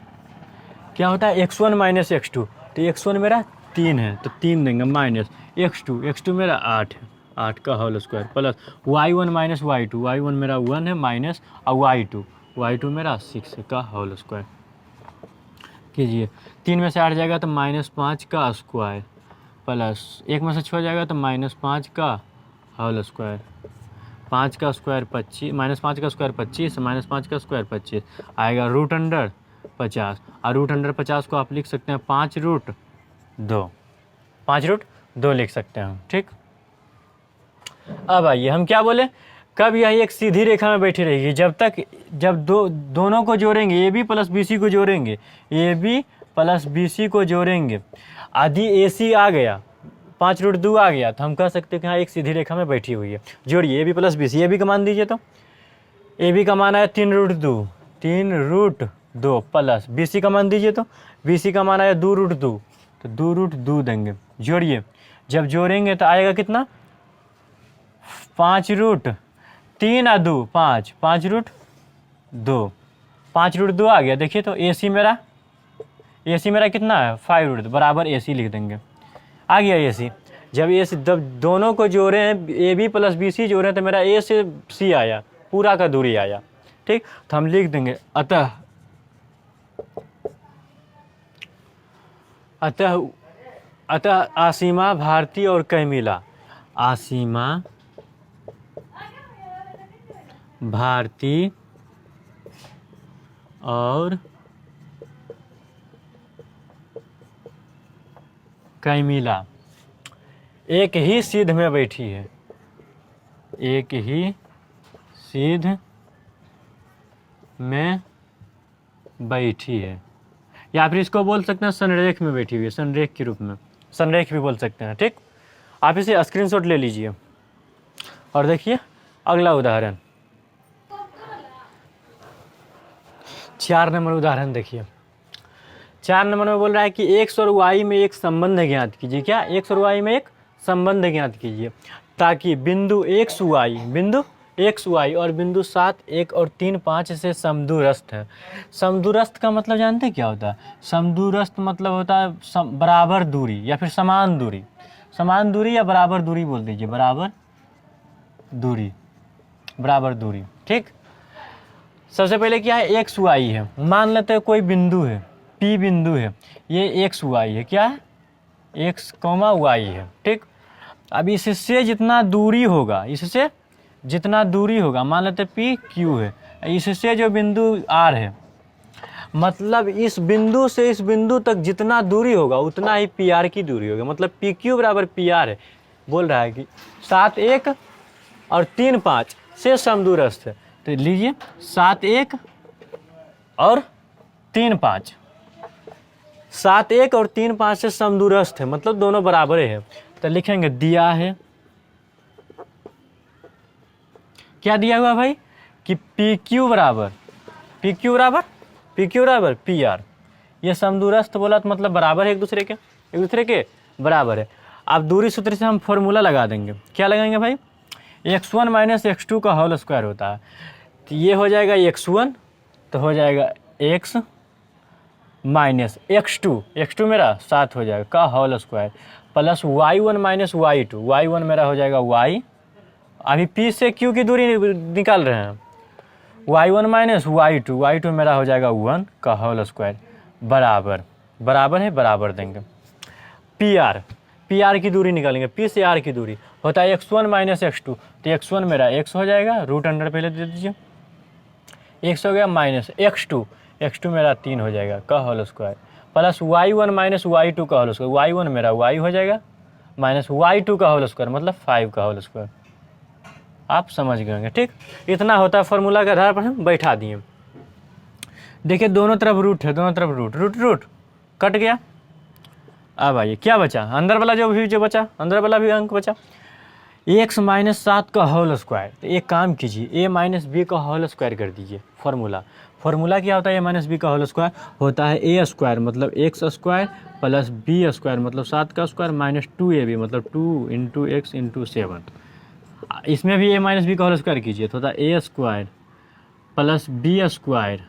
क्या होता है x1 माइनस x2, तो x1 मेरा 3 है तो 3 देंगे, माइनस x2 मेरा 8 है, 8 का whole square plus y1 minus y1 मेरा 1 है, माइनस और y2 मेरा 6 का होल स्क्वायर कीजिए। 3 में से 8 जाएगा तो -5 का स्क्वायर प्लस 1 में से 6 जाएगा तो -5 का होल स्क्वायर, 5 का स्क्वायर 25, -5 का स्क्वायर 25, -5 का स्क्वायर 25 आएगा, रूट अंडर 50, और रूट अंडर 50 को आप लिख सकते हैं 5 रूट 2 लिख सकते हैं। ठीक, अब आइए हम क्या बोले, कब यह एक सीधी रेखा में बैठी रहेगी, जब दोनों को जोड़ेंगे, a B plus B c को जोड़ेंगे, a B plus B c को जोड़ेंगे, आदि ए सी आ गया, 5 रूट 2 आ गया, तो हम कह सकते हैं कि हाँ एक सीधी रेखा में बैठी हुई है। जोड़िए a B plus B C, A B का मान दीजिए, तो ए बी का मान आया 3 रूट 2 प्लस बी सी का मान दीजिए, तो बी सी का मान आया 2 रूट 2, तो 2 रूट 2 देंगे। जोड़िए, जब जोड़ेंगे तो आएगा कितना, 5 रूट 3 और 2 5 रूट 2, 5 रूट 2 आ गया। देखिए तो ए सी मेरा कितना है 5 रूट 2 बराबर ए सी लिख देंगे, आ गया ए सी। जब दोनों को जोड़े हैं, a B plus B c जोड़े हैं, तो मेरा ए से सी आया, पूरा का दूरी आया। ठीक, तो हम लिख देंगे अतः आसिमा, भारती और कैमिला, आसिमा, भारती और कैमिला एक ही सीध में बैठी है, एक ही सीध में बैठी है, या फिर इसको बोल सकते हैं संरेख में बैठी हुई है, संरेख के रूप में। संरेख भी बोल सकते हैं। ठीक, आप इसे स्क्रीनशॉट ले लीजिए। और देखिए अगला उदाहरण, 4 नंबर उदाहरण देखिए। 4 नंबर में बोल रहा है कि x और y में एक संबंध ज्ञात कीजिए। क्या? x और y में एक संबंध ज्ञात कीजिए ताकि बिंदु x y और बिंदु 7 1 और 3 5 से समदूरस्थ है। समदूरस्थ का मतलब जानते हैं क्या होता है? समदूरस्थ मतलब होता है बराबर दूरी या फिर समान दूरी। समान दूरी या बराबर दूरी बोल दीजिए, बराबर दूरी। ठीक, सबसे पहले क्या है? x y है। मान लेते हैं कोई बिंदु है, P बिंदु है, ये x y है। क्या है? x, y है। ठीक, अब इससे जितना दूरी होगा, मान लेते हैं P Q है, इससे जो बिंदु R है, मतलब इस बिंदु से इस बिंदु तक जितना दूरी होगा उतना ही PR की दूरी होगा। मतलब PQ बराबर PR है। बोल रहा है कि 7 1 और 3 5 से समदूरस्थ है। तो लीजिए 7 1 और 3 5, 7 1 और 3 5 से समदूरस्थ है, मतलब दोनों बराबर है। तो लिखेंगे दिया है, क्या दिया हुआ भाई? कि PQ बराबर PR। ये समदूरस्थ बोला तो मतलब बराबर है एक दूसरे के बराबर है। अब दूरी सूत्र से हम फॉर्मूला लगा देंगे। क्या लगाएंगे भाई? x1 माइनस x2 का होल स्क्वायर होता है। तो ये हो जाएगा x1, तो हो जाएगा x माइनस x2 मेरा 7 हो जाएगा का whole square, plus y1 minus y1 मेरा हो जाएगा y, अभी P से Q की दूरी निकाल रहे हैं, y1 माइनस y2 मेरा हो जाएगा 1 का होल स्क्वायर, बराबर देंगे। PR की दूरी निकालेंगे, P से R की दूरी होता है x1 माइनस x2, तो x1 मेरा x हो जाएगा, रूट अंडर पहले दे दीजिए, x हो गया, माइनस x2 मेरा 3 हो जाएगा का whole square, plus y1 minus y2 का होल स्क्वायर, y1 मेरा y हो जाएगा, माइनस y2 का होल स्क्वायर मतलब 5 का होल स्क्वायर। आप समझ गए होंगे। ठीक, इतना होता है। फार्मूला के आधार पर हम बैठा दिए। देखिए दोनों तरफ रूट है, दोनों तरफ रूट कट गया। अब आइए क्या बचा? अंदर वाला जो बचा, अंदर वाला भी अंक बचा, x माइनस 7 का होल स्क्वायर। तो एक काम कीजिए, a माइनस बी का होल स्क्वायर कर दीजिए। फॉर्मूला क्या होता है? a माइनस बी का होल स्क्वायर होता है a स्क्वायर मतलब x square plus b square मतलब 7 का स्क्वायर माइनस 2ab मतलब 2 इंटू एक्स इंटू 7। इसमें भी a माइनस बी का होल स्क्वायर कीजिए तो होता है a square plus b square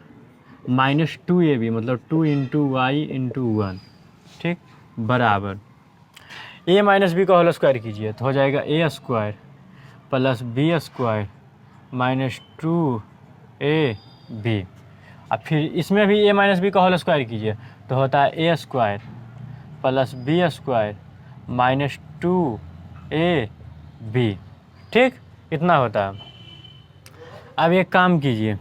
minus 2ab मतलब 2 इंटू वाई इंटू 1। ठीक, बराबर a माइनस बी का होल स्क्वायर कीजिए तो हो जाएगा a square plus b square minus 2ab। अब फिर इसमें भी a माइनस बी का होल स्क्वायर कीजिए तो होता है a square plus b square minus 2ab। ठीक, इतना होता है। अब एक काम कीजिए,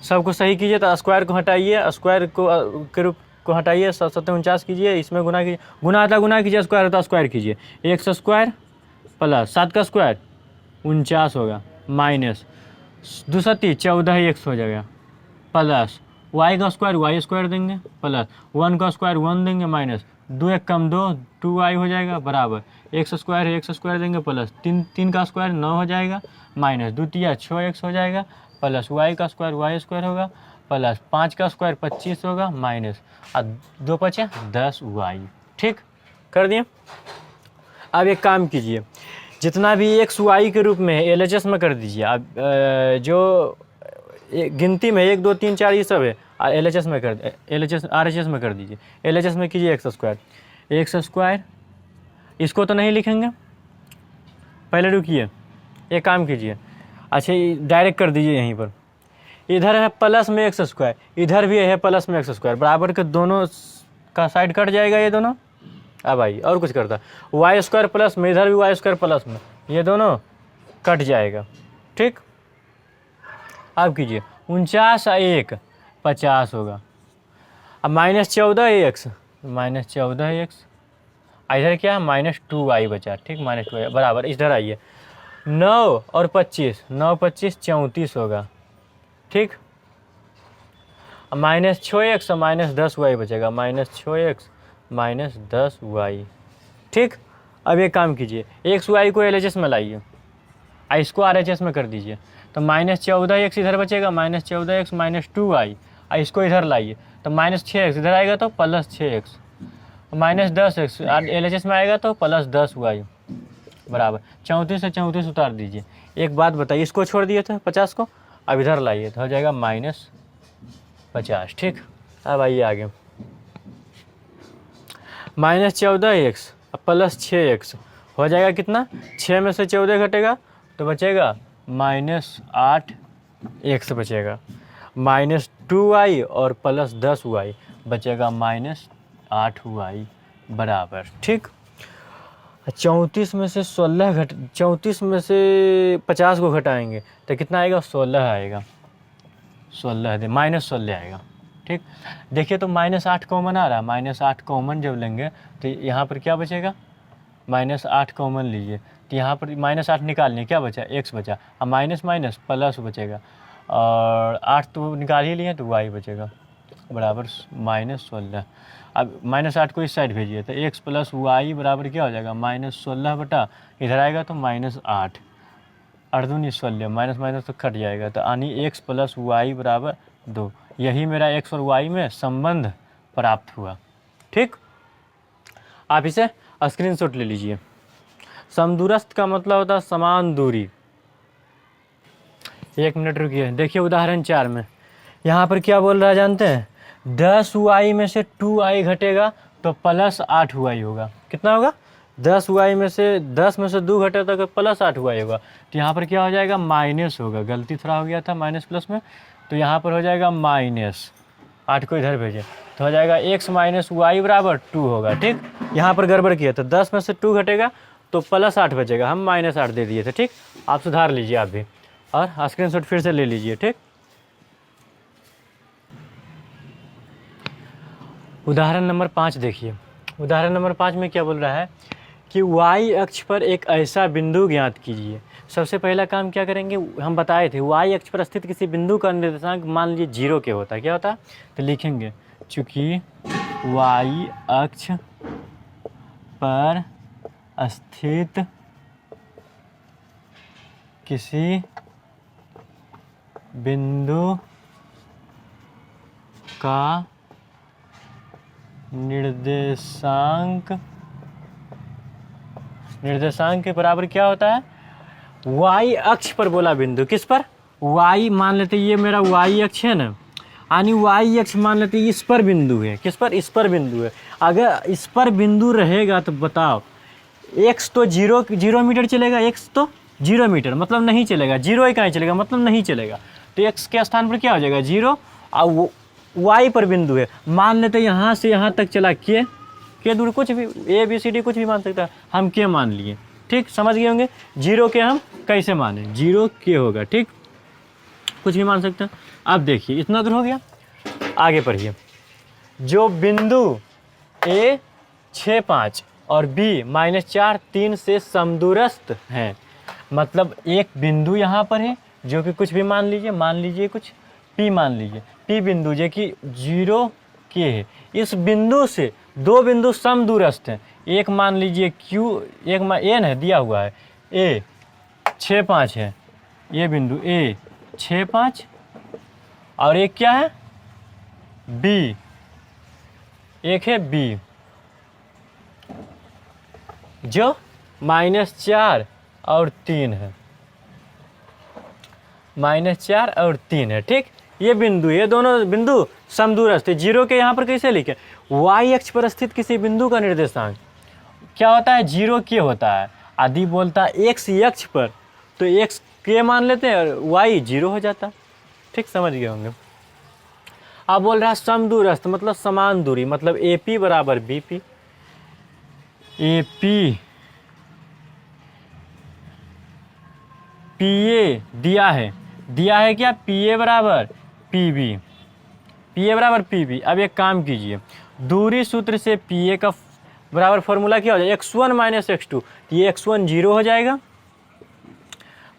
सबको सही कीजिए तो स्क्वायर को हटाइए, स्क्वायर को के रूप को हटाइए, 749 कीजिए, इसमें गुना कीजिए, गुना कीजिए, स्क्वायर होता है स्क्वायर कीजिए, x स्क्वायर प्लस 7 का स्क्वायर 49 होगा माइनस 2 7 14 x हो जाएगा प्लस y का स्क्वायर y स्क्वायर देंगे प्लस 1 का स्क्वायर 1 देंगे माइनस 2 1 कम 2 2y हो जाएगा बराबर x स्क्वायर है x स्क्वायर देंगे प्लस 3 का स्क्वायर 9 हो जाएगा माइनस 2 तिया 6x हो जाएगा प्लस y का स्क्वायर y स्क्वायर होगा प्लस 5 का स्क्वायर 25 होगा माइनस 2 5 10y। ठीक, कर दिए। अब एक काम कीजिए, जितना भी x y के रूप में है LHS में कर दीजिए। अब जो गिनती में 1 2 3 4 ये सब है LHS में RHS में कर दीजिए। LHS में कीजिए x स्क्वायर, इसको तो नहीं लिखेंगे, पहले रुकिए, एक काम कीजिए, अच्छा डायरेक्ट कर दीजिए यहीं पर। इधर है प्लस में x स्क्वायर, इधर भी है प्लस में x स्क्वायर, बराबर के दोनों का साइड कट जाएगा ये दोनों। अब आइए और कुछ करता, y स्क्वायर प्लस में, इधर भी y स्क्वायर प्लस में, ये दोनों कट जाएगा। ठीक, अब कीजिए 49 1 50 होगा, अब माइनस 14x इधर क्या है माइनस 2y बचा। ठीक, माइनस 2y बराबर, इधर आइए 9 और 25 9 25 34 होगा। ठीक, माइनस 6x और माइनस 10y बचेगा, माइनस 6x माइनस 10y ठीक। अब एक काम कीजिए, एक्स वाई को LHS में लाइए, इसको RHS में कर दीजिए, तो -14x इधर बचेगा, -14x -2y, इसको इधर लाइए तो -6x इधर आएगा तो +6x, -10x LHS में आएगा तो +10y बराबर 34 से 34 उतार दीजिए। एक बात बताइए, इसको छोड़ दिए थे 50 को, अब इधर लाइए तो हो जाएगा -50। ठीक। अब आइए आगे, -14x +6x हो जाएगा कितना, 6 में से 14 घटेगा तो बचेगा -8x बचेगा, -2y और +10y बचेगा -8y बराबर। ठीक। 34 में से 34 में से 50 को घटाएंगे तो कितना आएगा, 16 आएगा, 16 -16 आएगा। ठीक। देखिए तो -8 कॉमन आ रहा है, -8 कॉमन जब लेंगे तो यहाँ पर क्या बचेगा, -8 कॉमन लीजिए तो यहाँ पर -8 निकाल लें, क्या बचा, x बचा, अब माइनस माइनस प्लस बचेगा, और 8 तो निकाल ही लिए तो y बचेगा बराबर -16। अब -8 को इस साइड भेजिए तो x + y बराबर क्या हो जाएगा, -16 बटा इधर आएगा तो -8, 8 × 16, माइनस माइनस तो कट जाएगा, तो यानी x + y बराबर 2। यही मेरा x और y में संबंध प्राप्त हुआ। ठीक। आप इसे स्क्रीनशॉट ले लीजिए। समदूरस्थ का मतलब होता है समान दूरी। 1 मिनट रुकिए, देखिए उदाहरण 4 में यहाँ पर क्या बोल रहा है जानते हैं, 10y में से 2y घटेगा तो +8y होगा। कितना होगा, 10y में से 10 में से 2 घटे तो +8y होगा। तो यहाँ पर क्या हो जाएगा, माइनस होगा, गलती थोड़ा हो गया था माइनस प्लस में, तो यहाँ पर हो जाएगा -8 को इधर भेजें तो हो जाएगा x - y बराबर 2 होगा। ठीक। यहाँ पर गड़बड़ किया तो 10 में से 2 घटेगा तो +8 बचेगा, हम -8 दे दिए थे। ठीक। आप सुधार लीजिए आप भी, और स्क्रीनशॉट फिर से ले लीजिए। ठीक। उदाहरण नंबर 5 देखिए। उदाहरण नंबर 5 में क्या बोल रहा है कि y अक्ष पर एक ऐसा बिंदु ज्ञात कीजिए। सबसे पहला काम क्या करेंगे, हम बताए थे y अक्ष पर स्थित किसी बिंदु का निर्देशांक मान लीजिए 0 के होता है, क्या होता है, तो लिखेंगे चूँकि y अक्ष पर स्थित किसी बिंदु का निर्देशांक के बराबर क्या होता है, y अक्ष पर बोला बिंदु, किस पर, y मान लेते ये मेरा y अक्ष है ना, यानी y अक्ष मान लेते इस पर बिंदु है, किस पर, इस पर बिंदु है। अगर इस पर बिंदु रहेगा तो बताओ x तो 0 मीटर चलेगा, x तो 0 मीटर मतलब नहीं चलेगा, 0 ही कहाँ चलेगा मतलब नहीं चलेगा, तो x के स्थान पर क्या हो जाएगा 0, और y पर बिंदु है, मान लेते यहाँ से यहाँ तक चला के दूर, कुछ भी ABCD कुछ भी मान सकता है, हम के मान लिए। ठीक। समझ गए होंगे 0 के हम कैसे माने, 0 के होगा। ठीक। कुछ भी मान सकते हैं। अब देखिए इतना दूर हो गया, आगे पढ़िए। जो बिंदु A 6, 5 और B -4, 3 से समदूरस्थ हैं, मतलब एक बिंदु यहाँ पर है जो कि कुछ भी मान लीजिए कुछ P मान लीजिए, P बिंदु जो कि 0 के है, इस बिंदु से 2 बिंदु समदूरस्थ हैं, एक मान लीजिए Q, एक N है दिया हुआ है, A 6, 5 है, ये बिंदु A 6, 5 और एक क्या है B, एक है B जो -4 और 3 है, -4 और 3 है। ठीक। ये बिंदु, ये दोनों बिंदु समदूरस्थ है। 0 के यहाँ पर कैसे लिखे, y अक्ष पर स्थित किसी बिंदु का निर्देशांक क्या होता है, 0 के होता है। आदि बोलता है x अक्ष पर, तो x के मान लेते हैं और y 0 हो जाता। ठीक। समझ गए होंगे। अब बोल रहा है समदूरस्थ मतलब समान दूरी, मतलब AP बराबर BP, AP PA दिया है क्या, PA बराबर PB, PA बराबर PB। अब एक काम कीजिए, दूरी सूत्र से PA का बराबर फॉर्मूला क्या हो जाएगा, x1 - x2, ये x1 0 हो जाएगा,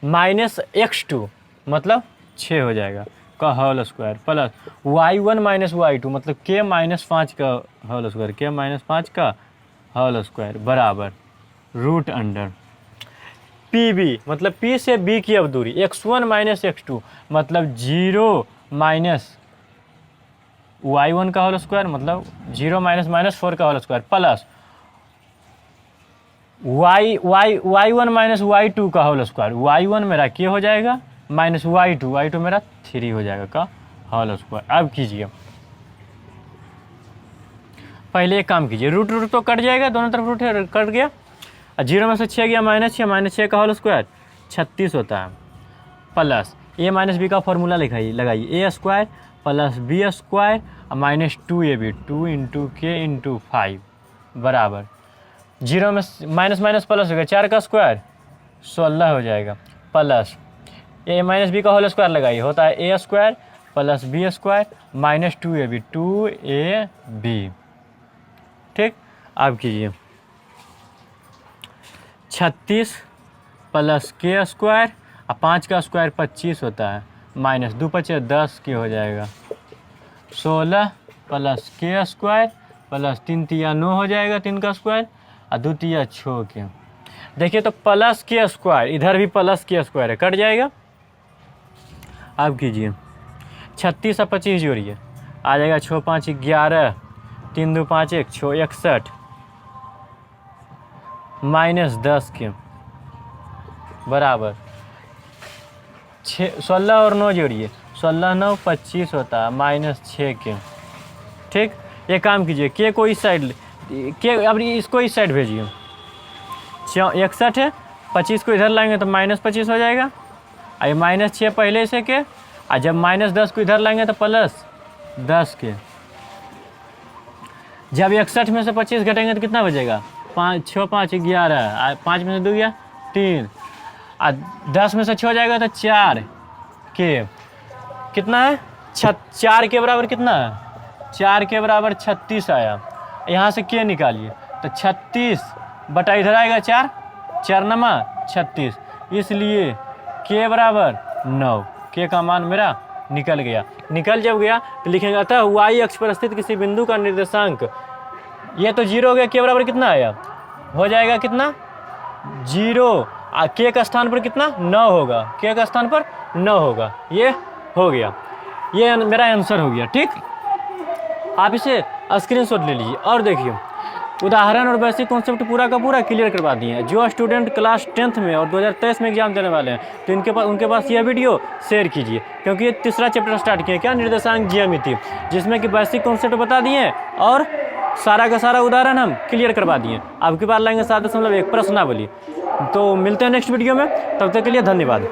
-x2 मतलब 6 हो जाएगा का whole square, plus y1 - y2 मतलब k - 5 का होल स्क्वायर, k - 5 का होल स्क्वायर बराबर रूट अंडर पी बी, मतलब पी से बी की अब दूरी x1 माइनस x2 मतलब 0 माइनस y1 का होल स्क्वायर मतलब 0 माइनस माइनस 4 का whole square plus y1 minus y2 का होल स्क्वायर। y1 मेरा क्या हो जाएगा माइनस y2 मेरा 3 हो जाएगा का होल स्क्वायर। अब कीजिए, पहले एक काम कीजिए, रूट रूट तो कट जाएगा, दोनों तरफ रूट है, कट गया। 0 में से 6 गया माइनस 6 का होल स्क्वायर 36 होता है प्लस a माइनस बी का फॉर्मूला लगाइए a square plus b square minus 2ab 2 into के इंटू 5 बराबर 0 में माइनस माइनस प्लस हो गया 4 का स्क्वायर 16 हो जाएगा प्लस a माइनस बी का होल स्क्वायर लगाइए, होता है a square plus b square minus 2ab 2ab। ठीक, अब कीजिए 36 प्लस के स्क्वायर और 5 का स्क्वायर 25 होता है माइनस 2 5 10 के हो जाएगा 16 प्लस के स्क्वायर प्लस 3 तिया 9 हो जाएगा 3 का स्क्वायर और 2 तिया 6 के। देखिए तो प्लस के स्क्वायर, इधर भी प्लस के स्क्वायर है, कट जाएगा। अब कीजिए 36 और 25 जोड़िए, आ जाएगा 6 5 11 3 2 5 1 6 61 माइनस 10 के बराबर 16 और 9 जोड़िए, 16 9 25 होता है माइनस 6 के। ठीक, ये काम कीजिए के को इस साइड के, अब इसको इस साइड भेजिए। 61 है, 25 को इधर लाएंगे तो माइनस 25 हो जाएगा, और ये माइनस 6 पहले से के, और जब माइनस 10 को इधर लाएंगे तो प्लस 10 के। जब 61 में से 25 घटेंगे तो कितना बचेगा 5 6 5 11 5 में से 2 गया 3 और 10 में से 6 जाएगा तो 4 के कितना है 4 के बराबर कितना है 4 के बराबर 36 आया। यहाँ से के निकालिए तो 36 बटा इधर आएगा 4 4 नमा 36, इसलिए के बराबर 9। के का मान मेरा निकल गया। निकल जब गया तो लिखेंगे अतः y अक्ष पर स्थित किसी बिंदु का निर्देशांक, ये तो 0 हो गया, के बराबर कितना आया हो जाएगा कितना 0, के का स्थान पर कितना 9 होगा, के का स्थान पर 9 होगा। ये हो गया, ये मेरा आंसर हो गया। ठीक, आप इसे स्क्रीनशॉट ले लीजिए और देखिए उदाहरण और बेसिक कॉन्सेप्ट पूरा का पूरा क्लियर करवा दिए हैं। जो स्टूडेंट क्लास 10th में और 2023 में एग्जाम देने वाले हैं तो उनके पास यह वीडियो शेयर कीजिए, क्योंकि ये तीसरा चैप्टर स्टार्ट किया क्या निर्देशांक ज्यामिति, जिसमें कि बेसिक कॉन्सेप्ट बता दिए और सारा का सारा उदाहरण हम क्लियर करवा दिए। अब की बार लाएंगे 7.1 प्रश्नावली। तो मिलते हैं नेक्स्ट वीडियो में, तब तक के लिए धन्यवाद।